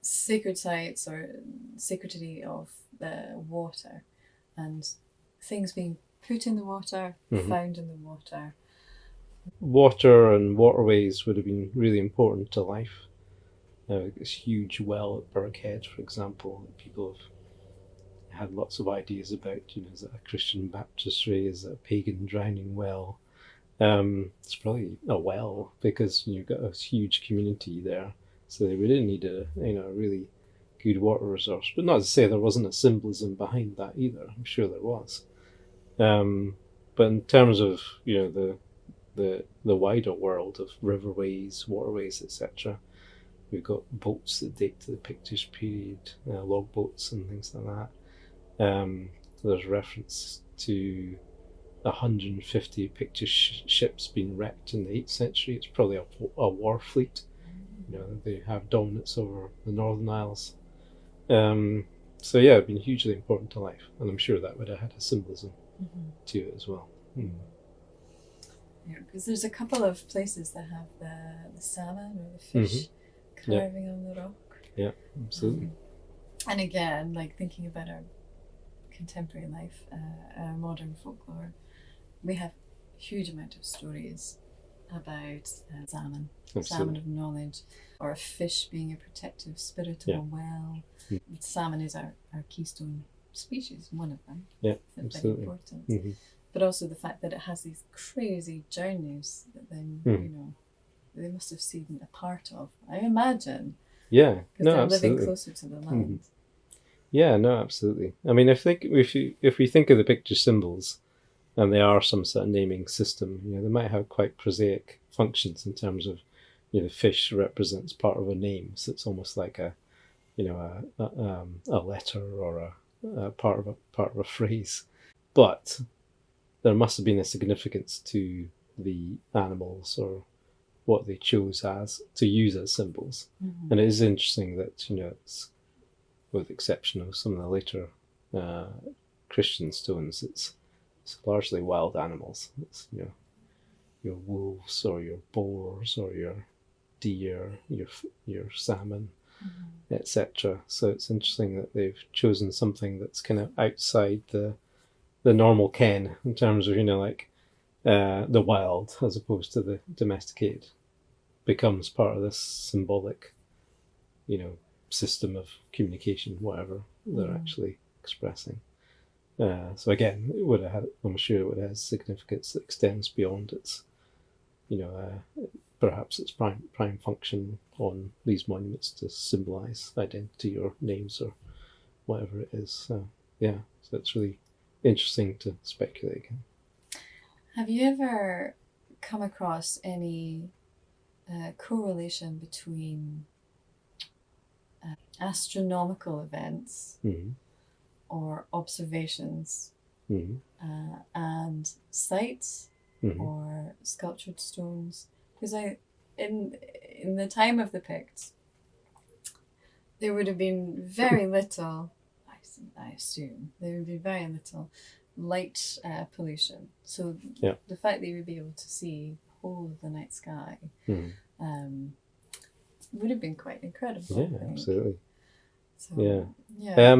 Sacred sites, or sacredity of the water, and things being put in the water, found in the water. Water and waterways would have been really important to life. This huge well at Birkhead, for example, that people have had lots of ideas about. Is it a Christian baptistry? Is it a pagan drowning well? It's probably a well, because you've got a huge community there, so they really need a really good water resource. But not to say there wasn't a symbolism behind that either. I'm sure there was. But in terms of the wider world of riverways, waterways, etc., we've got boats that date to the Pictish period, log boats and things like that. There's reference to 150 Pictish ships being wrecked in the 8th century. It's probably a war fleet. They have dominance over the Northern Isles. So yeah, it's been hugely important to life, and I'm sure that would have had a symbolism to it as well. Yeah, because there's a couple of places that have the salmon or the fish carving on the rock. Yeah, absolutely. And again, thinking about our contemporary life, our modern folklore, we have a huge amount of stories about salmon of knowledge, or a fish being a protective spirit of a well. Salmon is our keystone species, one of them. Yeah, that's absolutely. very important. But also the fact that it has these crazy journeys that then, they must have seen a part of, I imagine. Yeah, because they're absolutely. living closer to the land. Yeah, no, absolutely. I mean, if we think of the Pictish symbols, and they are some sort of naming system, they might have quite prosaic functions in terms of, the fish represents part of a name, so it's almost like a letter, or a part of a phrase. But there must have been a significance to the animals, or what they chose to use as symbols. And it is interesting that it's, with the exception of some of the later Christian stones, it's largely wild animals. It's your wolves, or your boars, or your deer, your salmon, etc. So it's interesting that they've chosen something that's kind of outside the normal ken, in terms of the wild, as opposed to the domesticated, becomes part of this symbolic system of communication, whatever they're actually expressing. So again, I'm sure it would have significance that extends beyond its, perhaps its prime function on these monuments, to symbolise identity or names or whatever it is. So it's really interesting to speculate again. Have you ever come across any correlation between astronomical events or observations and sites or sculptured stones? Because in the time of the Picts, there would have been very little, I assume, there would be very little light pollution. So the fact that you would be able to see the whole of the night sky would have been quite incredible. Yeah, absolutely. So,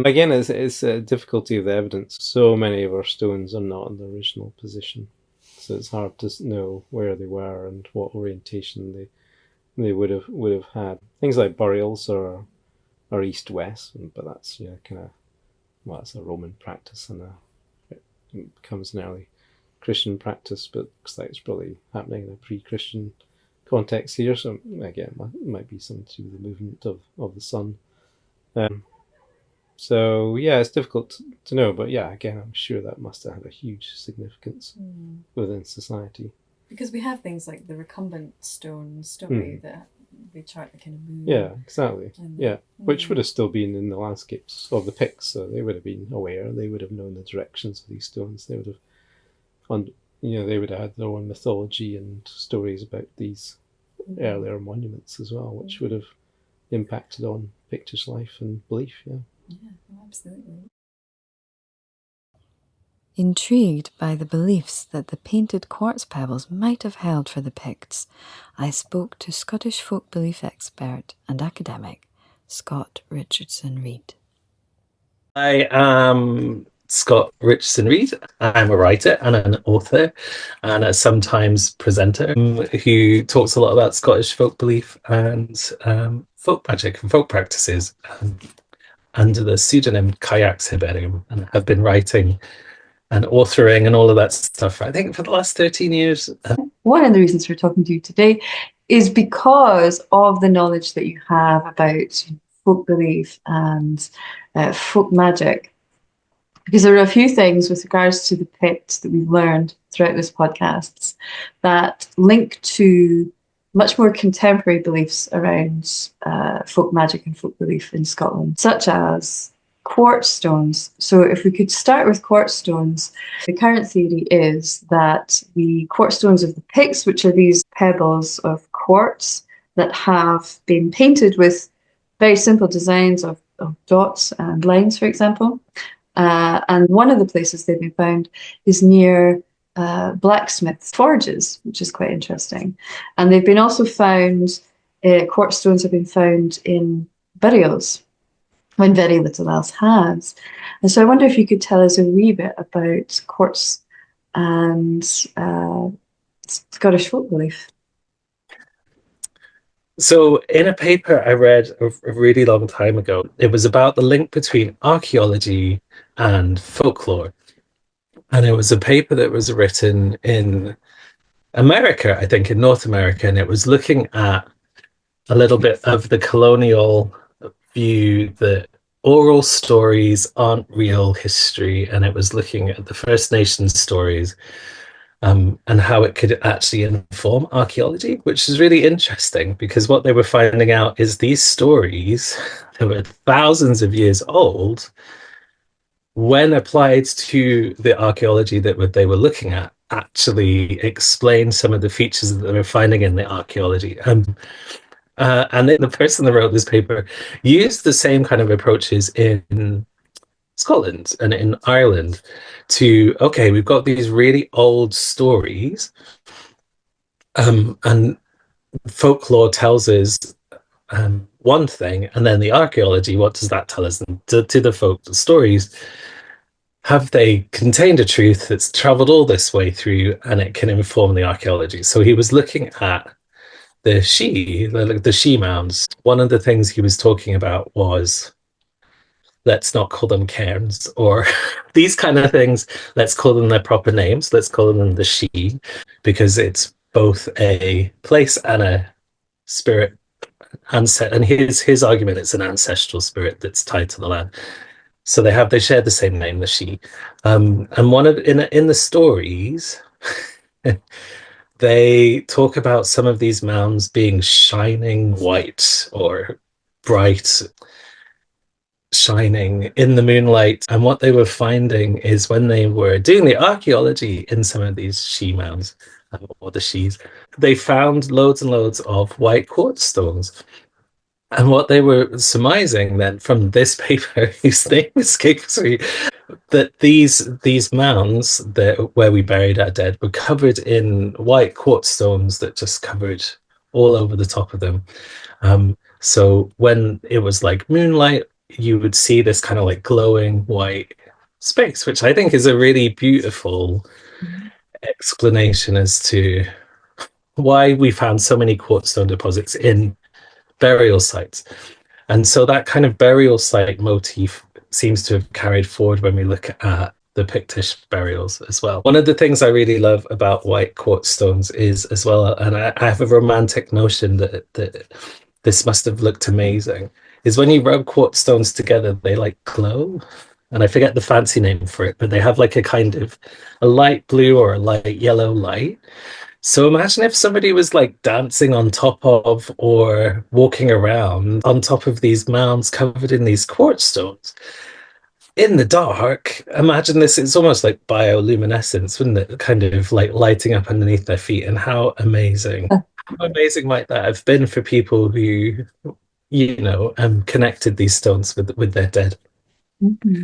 again, it's a difficulty of the evidence. So many of our stones are not in the original position, so it's hard to know where they were and what orientation they would have had things like burials or east-west, but that's kind of, well, it's a Roman practice, and it becomes an early Christian practice, but looks like it's probably happening in a pre-Christian context here. So again, it might be something to do with the movement of the sun. So yeah, it's difficult to know, but yeah, again, I'm sure that must have had a huge significance within society. Because we have things like the recumbent stones, don't we, that we chart the kind of moon. Yeah, exactly. Which would have still been in the landscapes of the Picts, so they would have been aware. They would have known the directions of these stones. They would have, they would have had their own mythology and stories about these earlier monuments as well, which would have impacted on Pictish life and belief. Yeah, absolutely. Intrigued by the beliefs that the painted quartz pebbles might have held for the Picts, I spoke to Scottish folk belief expert and academic Scott Richardson Read. I am Scott Richardson Read. I'm a writer and an author and a sometimes presenter who talks a lot about Scottish folk belief and folk magic and folk practices under the pseudonym Kayaks Herbarium, and have been writing and authoring and all of that stuff, I think, for the last 13 years. One of the reasons we're talking to you today is because of the knowledge that you have about folk belief and folk magic. Because there are a few things with regards to the Picts that we've learned throughout this podcast that link to much more contemporary beliefs around folk magic and folk belief in Scotland, such as quartz stones. So if we could start with quartz stones, the current theory is that the quartz stones of the Picts, which are these pebbles of quartz that have been painted with very simple designs of dots and lines, for example. And one of the places they've been found is near blacksmiths' forges, which is quite interesting. And they've been also found, quartz stones have been found in burials, when very little else has. And so I wonder if you could tell us a wee bit about quartz and Scottish folk belief. So in a paper I read a really long time ago, it was about the link between archaeology and folklore. And it was a paper that was written in America, I think in North America, and it was looking at a little bit of the colonial view that oral stories aren't real history, and it was looking at the First Nations stories and how it could actually inform archaeology, which is really interesting because what they were finding out is these stories that were thousands of years old, when applied to the archaeology that they were looking at, actually explain some of the features that they were finding in the archaeology. And then the person that wrote this paper used the same kind of approaches in Scotland and in Ireland to, okay, we've got these really old stories, and folklore tells us one thing, and then the archaeology, what does that tell us? And to the folk stories, have they contained a truth that's traveled all this way through and it can inform the archaeology? So he was looking at the she mounds. One of the things he was talking about was, let's not call them cairns or these kind of things. Let's call them their proper names. Let's call them the she, because it's both a place and a spirit. And his argument, it's an ancestral spirit that's tied to the land. So they share the same name, the she. And one of in the stories, they talk about some of these mounds being shining white or bright, shining in the moonlight. And what they were finding is when they were doing the archaeology in some of these she mounds, or the she's, they found loads and loads of white quartz stones. And what they were surmising then from this paper, whose name escapes me, that these mounds where we buried our dead were covered in white quartz stones that just covered all over the top of them. So when it was like moonlight, you would see this kind of like glowing white space, which I think is a really beautiful explanation as to why we found so many quartz stone deposits in burial sites. And so that kind of burial site motif seems to have carried forward when we look at the Pictish burials as well. One of the things I really love about white quartz stones is as well, and I have a romantic notion that this must have looked amazing, is when you rub quartz stones together, they like glow. And I forget the fancy name for it, but they have like a kind of a light blue or a light yellow light. So imagine if somebody was like dancing on top of or walking around on top of these mounds covered in these quartz stones in the dark. Imagine this, it's almost like bioluminescence, wouldn't it? Kind of like lighting up underneath their feet. And how amazing might that have been for people who, connected these stones with their dead. Mm-hmm.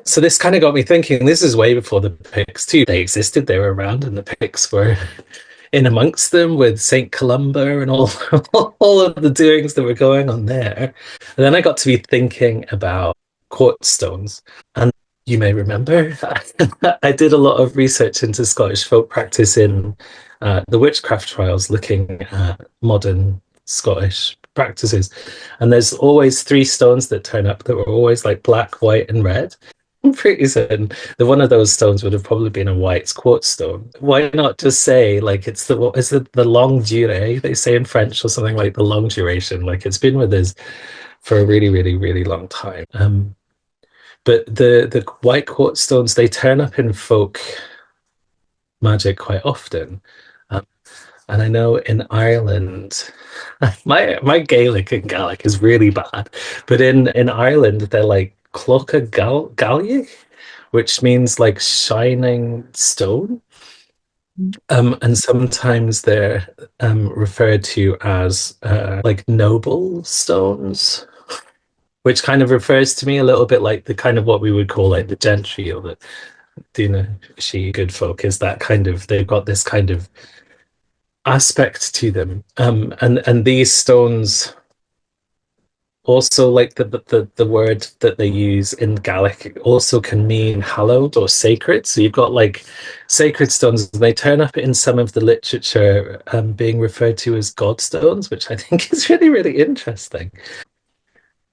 So this kind of got me thinking, this is way before the Picts too. They existed, they were around, and the Picts were in amongst them with St. Columba and all, all of the doings that were going on there. And then I got to be thinking about quartz stones. And you may remember, I did a lot of research into Scottish folk practice in the witchcraft trials, looking at modern Scottish practices. And there's always 3 stones that turn up that were always like black, white, and red. I'm pretty certain that one of those stones would have probably been a white quartz stone. Why not just say like it's the longue durée, they say in French, or something like the long duration, like it's been with us for a really, really, really long time. But the white quartz stones, they turn up in folk magic quite often. And I know in Ireland, my Gaelic and Gaelic is really bad, but in Ireland, they're like clocha gallia, which means like shining stone. And sometimes they're referred to as like noble stones, which kind of refers to me a little bit like the kind of what we would call like the gentry, or she good folk, is that kind of, they've got this kind of aspect to them. And these stones also, like the word that they use in Gaelic also can mean hallowed or sacred. So you've got like sacred stones, and they turn up in some of the literature being referred to as godstones, which I think is really, really interesting.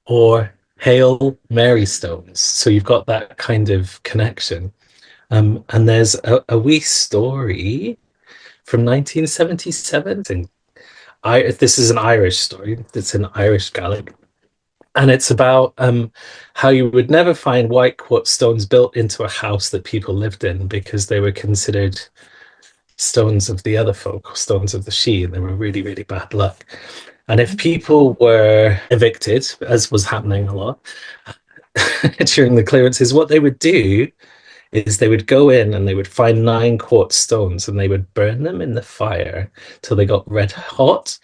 Or Hail Mary stones. So you've got that kind of connection. And there's a wee story from 1977. This is an Irish story. It's in Irish Gaelic. And it's about how you would never find white quartz stones built into a house that people lived in, because they were considered stones of the other folk, stones of the Sidhe, and they were really, really bad luck. And if people were evicted, as was happening a lot during the clearances, what they would do is they would go in and they would find 9 quartz stones, and they would burn them in the fire till they got red hot.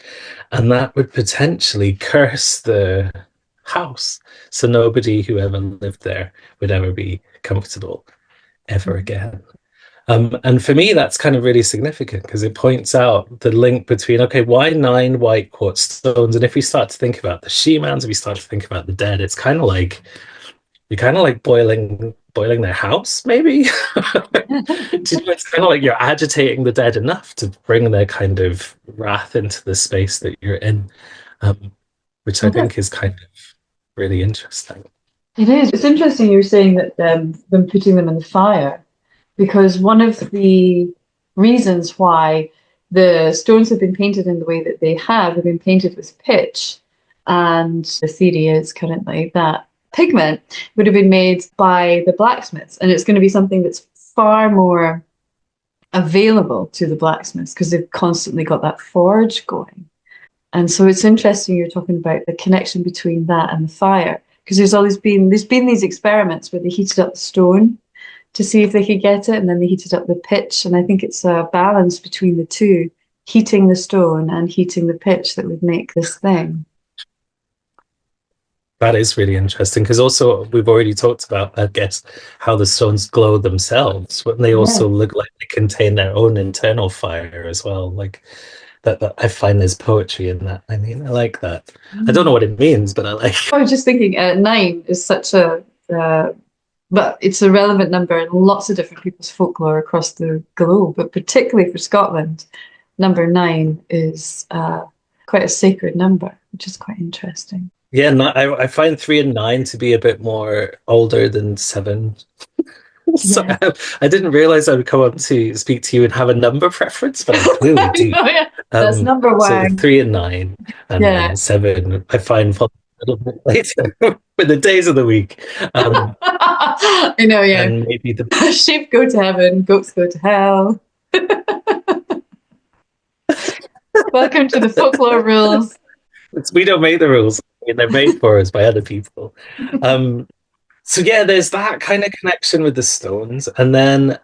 And that would potentially curse the house. So nobody who ever lived there would ever be comfortable ever again. And for me, that's kind of really significant, because it points out the link between, okay, why 9 white quartz stones? And if we start to think about the she-mans, if we start to think about the dead, it's kind of like, you're kind of like boiling their house, maybe. It's kind of like you're agitating the dead enough to bring their kind of wrath into the space that you're in, which I think is kind of really interesting. It is. It's interesting you're saying that them putting them in the fire, because one of the reasons why the stones have been painted in the way that they have been painted with pitch, and the theory is currently that pigment would have been made by the blacksmiths, and it's going to be something that's far more available to the blacksmiths because they've constantly got that forge going. And so it's interesting you're talking about the connection between that and the fire, because there's been these experiments where they heated up the stone to see if they could get it, and then they heated up the pitch, and I think it's a balance between the two, heating the stone and heating the pitch, that would make this thing. That is really interesting, because also we've already talked about, I guess, how the stones glow themselves, when they also look like they contain their own internal fire as well. Like that I find there's poetry in that. I mean, I like that. I don't know what it means, but I like it. I was just thinking 9 is such a but it's a relevant number in lots of different people's folklore across the globe, but particularly for Scotland, number 9 is quite a sacred number, which is quite interesting. Yeah, I find 3 and 9 to be a bit more older than 7. So Yeah. I didn't realize I would come up to speak to you and have a number preference, but I clearly do. Yeah. That's number 1. So 3 and 9, and then 7 I find a little bit later for the days of the week. I know, yeah. And maybe the sheep go to heaven, goats go to hell. Welcome to the folklore rules. We don't make the rules. I mean, they're made for us by other people. So yeah, there's that kind of connection with the stones, and then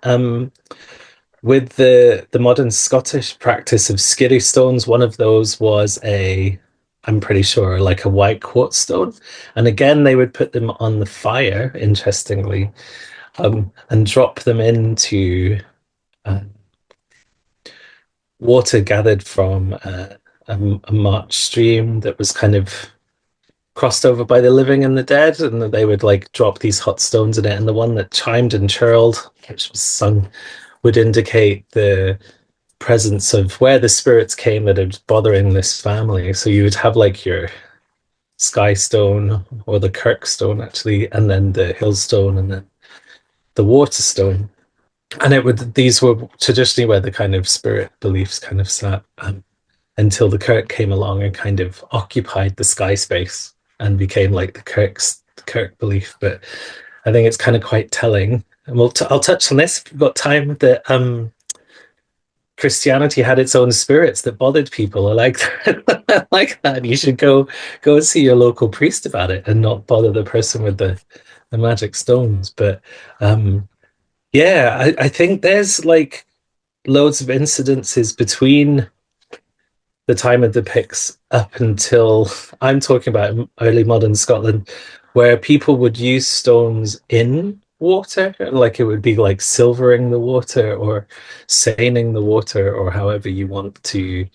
with the modern Scottish practice of skiddy stones, one of those was I'm pretty sure, like a white quartz stone, and again they would put them on the fire, interestingly, and drop them into water gathered from a marsh stream that was kind of crossed over by the living and the dead, and they would like drop these hot stones in it, and the one that chimed and churled, which was sung, would indicate the presence of where the spirits came that are bothering this family. So you would have like your sky stone, or the kirk stone actually, and then the hill stone, and then the water stone. And these were traditionally where the kind of spirit beliefs kind of sat, until the kirk came along and kind of occupied the sky space and became like the kirk belief. But I think it's kind of quite telling, and I'll touch on this if we've got time, that Christianity had its own spirits that bothered people. I like that. I like that. You should go and see your local priest about it and not bother the person with the magic stones. But yeah, I think there's like loads of incidences between the time of the Picts up until, I'm talking about early modern Scotland, where people would use stones in water, like it would be like silvering the water or seining the water, or however you want to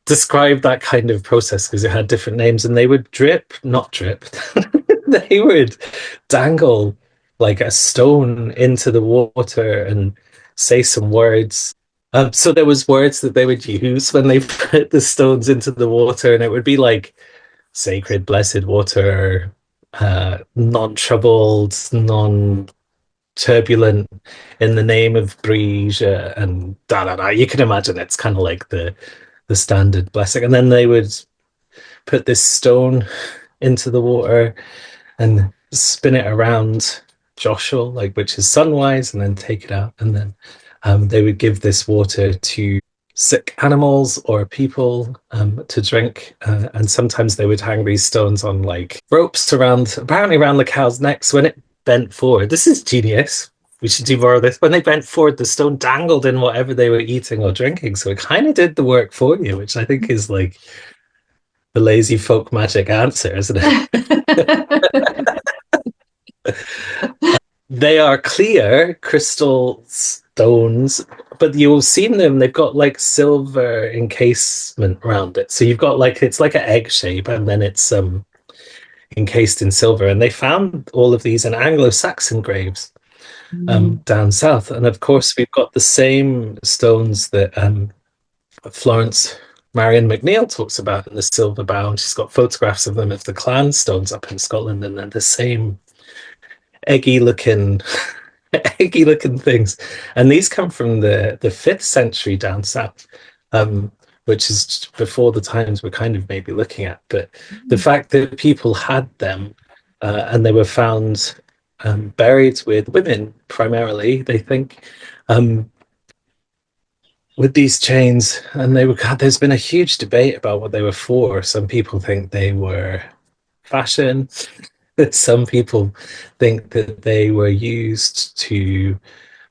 describe that kind of process, because it had different names, and they would not drip, they would dangle like a stone into the water and say some words. So there was words that they would use when they put the stones into the water, and it would be like sacred, blessed water, non-troubled, non-turbulent, in the name of Brige, and da da da. You can imagine it's kind of like the standard blessing. And then they would put this stone into the water and spin it around Joshua, like, which is sunwise, and then take it out, and then they would give this water to sick animals or people to drink, and sometimes they would hang these stones on like ropes apparently around the cow's necks. When it bent forward, this is genius, we should do more of this, when they bent forward, the stone dangled in whatever they were eating or drinking, so it kind of did the work for you, which I think is like the lazy folk magic answer, isn't it? They are clear crystal stones, but you'll see them, they've got like silver encasement around it. So you've got like, it's like an egg shape, and then it's encased in silver. And they found all of these in Anglo-Saxon graves down south. And of course, we've got the same stones that Florence Marion McNeill talks about in the Silver Bow, and she's got photographs of them, of the clan stones up in Scotland, and they're the same eggy looking things, and these come from the 5th century down south, which is before the times we're kind of maybe looking at. But the fact that people had them, and they were found buried with women primarily, they think, with these chains, and there's been a huge debate about what they were for. Some people think they were fashion. Some people think that they were used to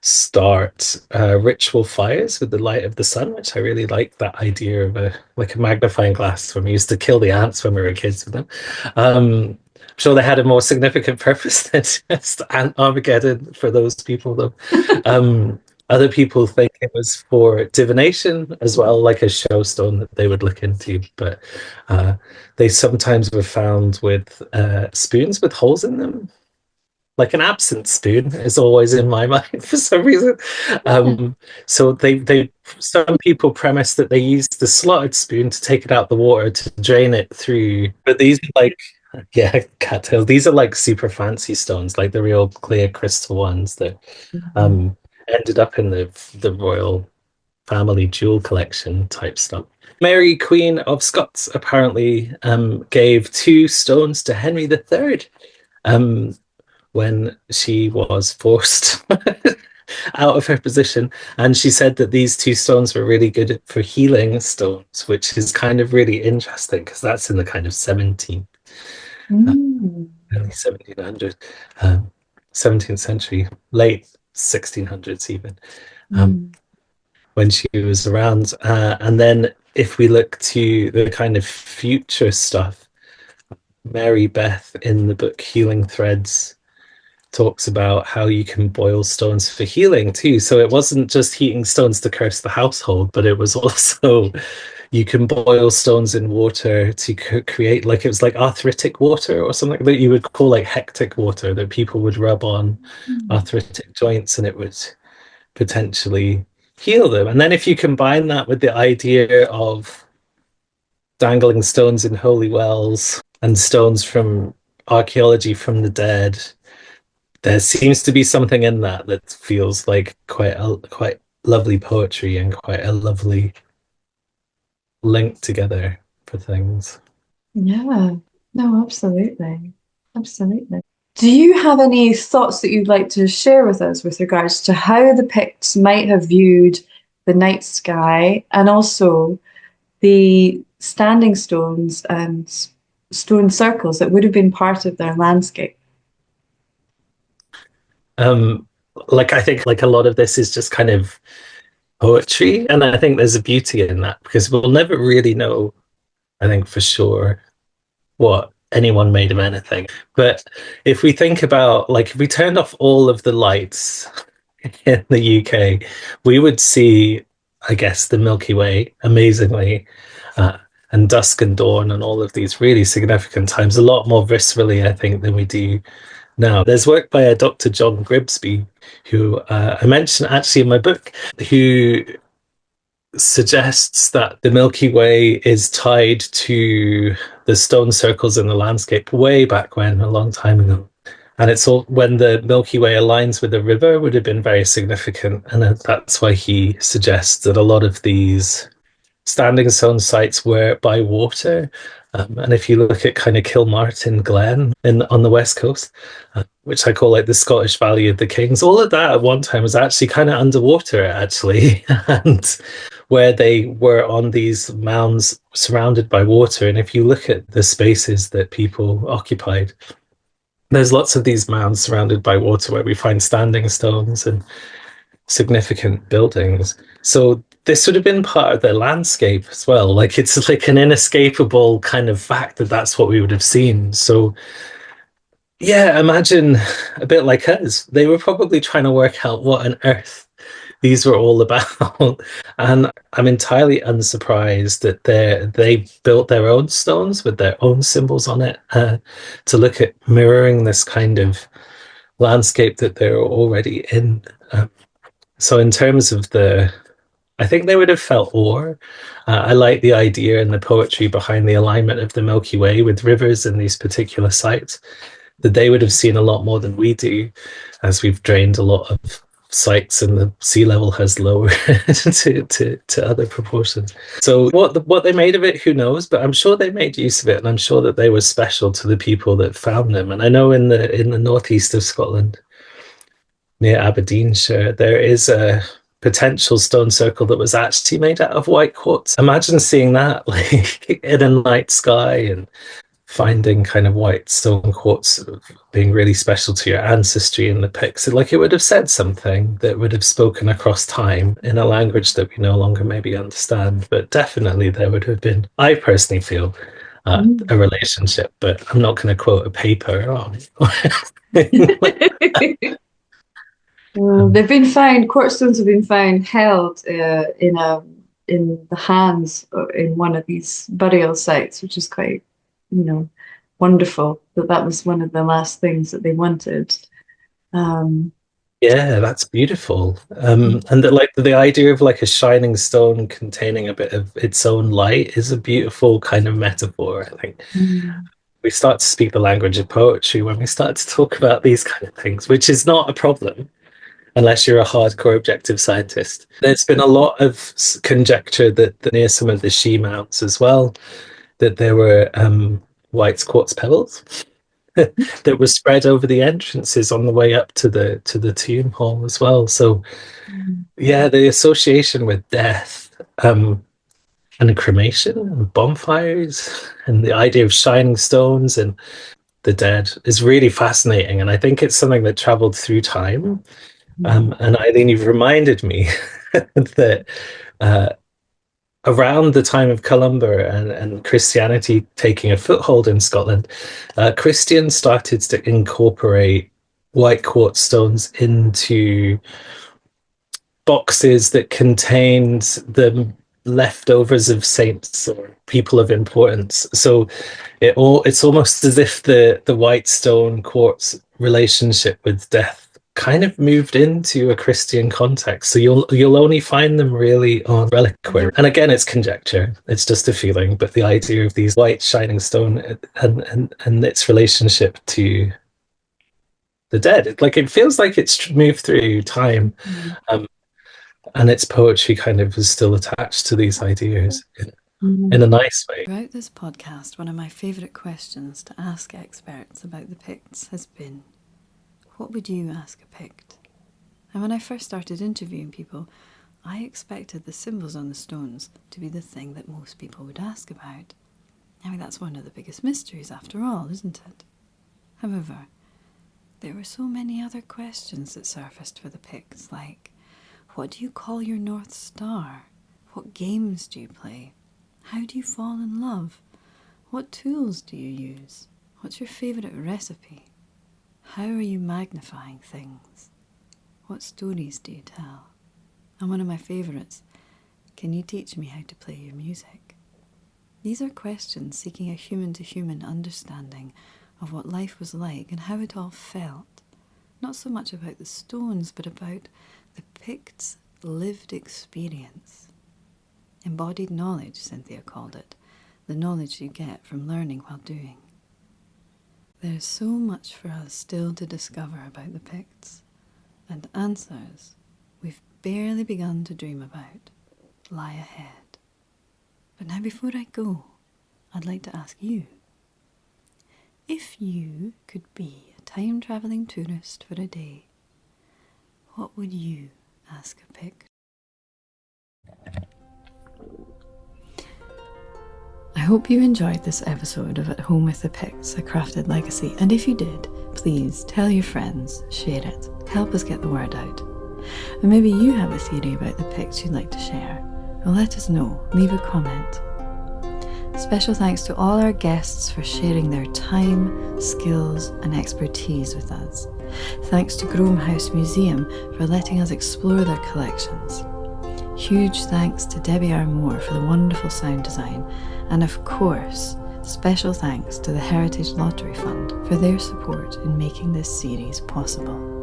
start ritual fires with the light of the sun, which I really like that idea of a magnifying glass when we used to kill the ants when we were kids with them. I'm sure they had a more significant purpose than just ant Armageddon for those people, though. Other people think it was for divination as well, like a show stone that they would look into. But they sometimes were found with spoons with holes in them, like an absent spoon is always in my mind for some reason. So some people premise that they use the slotted spoon to take it out the water to drain it through. But these are like, yeah, cattails. These are like super fancy stones, like the real clear crystal ones that ended up in the royal family jewel collection type stuff. Mary, Queen of Scots, apparently gave 2 stones to Henry III when she was forced out of her position. And she said that these 2 stones were really good for healing stones, which is kind of really interesting because that's in the kind of 17th, early 1700s, 17th century, late 1600s even. When she was around. And then if we look to the kind of future stuff, Mary Beth in the book Healing Threads talks about how you can boil stones for healing too. So it wasn't just heating stones to curse the household, but it was also you can boil stones in water to create, like, it was like arthritic water or something that you would call like hectic water that people would rub on arthritic joints, and it would potentially heal them. And then if you combine that with the idea of dangling stones in holy wells and stones from archaeology from the dead, there seems to be something in that feels like quite lovely poetry and quite a lovely link together for things. Yeah, no, absolutely. Do you have any thoughts that you'd like to share with us with regards to how the Picts might have viewed the night sky, and also the standing stones and stone circles that would have been part of their landscape? Like, I think like a lot of this is just kind of poetry, and I think there's a beauty in that because we'll never really know, I think, for sure what anyone made of anything. But if we think about, like, if we turned off all of the lights in the UK, we would see, I guess, the Milky Way amazingly, and dusk and dawn and all of these really significant times a lot more viscerally, I think, than we do now. There's work by a Dr. John Gribsby, who I mentioned actually in my book, who suggests that the Milky Way is tied to the stone circles in the landscape way back when, a long time ago. And it's all when the Milky Way aligns with the river would have been very significant. And that's why he suggests that a lot of these standing stone sites were by water. And if you look at kind of Kilmartin Glen on the west coast, which I call like the Scottish Valley of the Kings, all of that at one time was actually kind of underwater, actually, and where they were on these mounds surrounded by water. And if you look at the spaces that people occupied, there's lots of these mounds surrounded by water where we find standing stones and significant buildings. So this would have been part of their landscape as well. Like, it's like an inescapable kind of fact that that's what we would have seen. So yeah, imagine a bit like us. They were probably trying to work out what on earth these were all about. And I'm entirely unsurprised that they built their own stones with their own symbols on it, to look at mirroring this kind of landscape that they're already in. So in terms of I think they would have felt awe. I like the idea and the poetry behind the alignment of the Milky Way with rivers in these particular sites, that they would have seen a lot more than we do, as we've drained a lot of sites and the sea level has lowered to other proportions. So what they made of it, who knows? But I'm sure they made use of it, and I'm sure that they were special to the people that found them. And I know in the northeast of Scotland, near Aberdeenshire, there is a potential stone circle that was actually made out of white quartz. Imagine seeing that like in a night sky and finding kind of white stone quartz being really special to your ancestry in the Picts. Like, it would have said something that would have spoken across time in a language that we no longer maybe understand. But definitely there would have been, I personally feel, a relationship, but I'm not going to quote a paper on it. They've been found, quartz stones have been found held in the hands in one of these burial sites, which is quite, wonderful, that was one of the last things that they wanted. Yeah, that's beautiful. And the idea of like a shining stone containing a bit of its own light is a beautiful kind of metaphor. I think we start to speak the language of poetry when we start to talk about these kind of things, which is not a problem unless you're a hardcore objective scientist. There's been a lot of conjecture that near some of the she mounts as well, that there were white quartz pebbles that were spread over the entrances on the way up to the tomb hall as well. So yeah, the association with death and cremation and bonfires and the idea of shining stones and the dead is really fascinating. And I think it's something that traveled through time. And Eileen, you've reminded me that around the time of Columba and Christianity taking a foothold in Scotland, Christians started to incorporate white quartz stones into boxes that contained the leftovers of saints or people of importance. So it's almost as if the white stone quartz relationship with death kind of moved into a Christian context. So you'll only find them really on reliquary. And again, it's conjecture. It's just a feeling. But the idea of these white shining stone and its relationship to the dead, it feels like it's moved through time. And its poetry kind of is still attached to these ideas in a nice way. Throughout this podcast, one of my favourite questions to ask experts about the Picts has been, what would you ask a Pict? And when I first started interviewing people, I expected the symbols on the stones to be the thing that most people would ask about. I mean, that's one of the biggest mysteries after all, isn't it? However, there were so many other questions that surfaced for the Picts, like, what do you call your North Star? What games do you play? How do you fall in love? What tools do you use? What's your favourite recipe? How are you magnifying things? What stories do you tell? And one of my favourites, can you teach me how to play your music? These are questions seeking a human-to-human understanding of what life was like and how it all felt. Not so much about the stones, but about the Picts' lived experience. Embodied knowledge, Cynthia called it, the knowledge you get from learning while doing. There's so much for us still to discover about the Picts, and answers we've barely begun to dream about lie ahead. But now before I go, I'd like to ask you, if you could be a time-travelling tourist for a day, what would you ask a Pict? I hope you enjoyed this episode of At Home with the Picts, A Crafted Legacy, and if you did, please tell your friends, share it, help us get the word out. And maybe you have a theory about the Picts you'd like to share. Well, let us know, leave a comment. Special thanks to all our guests for sharing their time, skills and expertise with us. Thanks to Groam House Museum for letting us explore their collections. Huge thanks to Debbie R. Moore for the wonderful sound design, and of course, special thanks to the Heritage Lottery Fund for their support in making this series possible.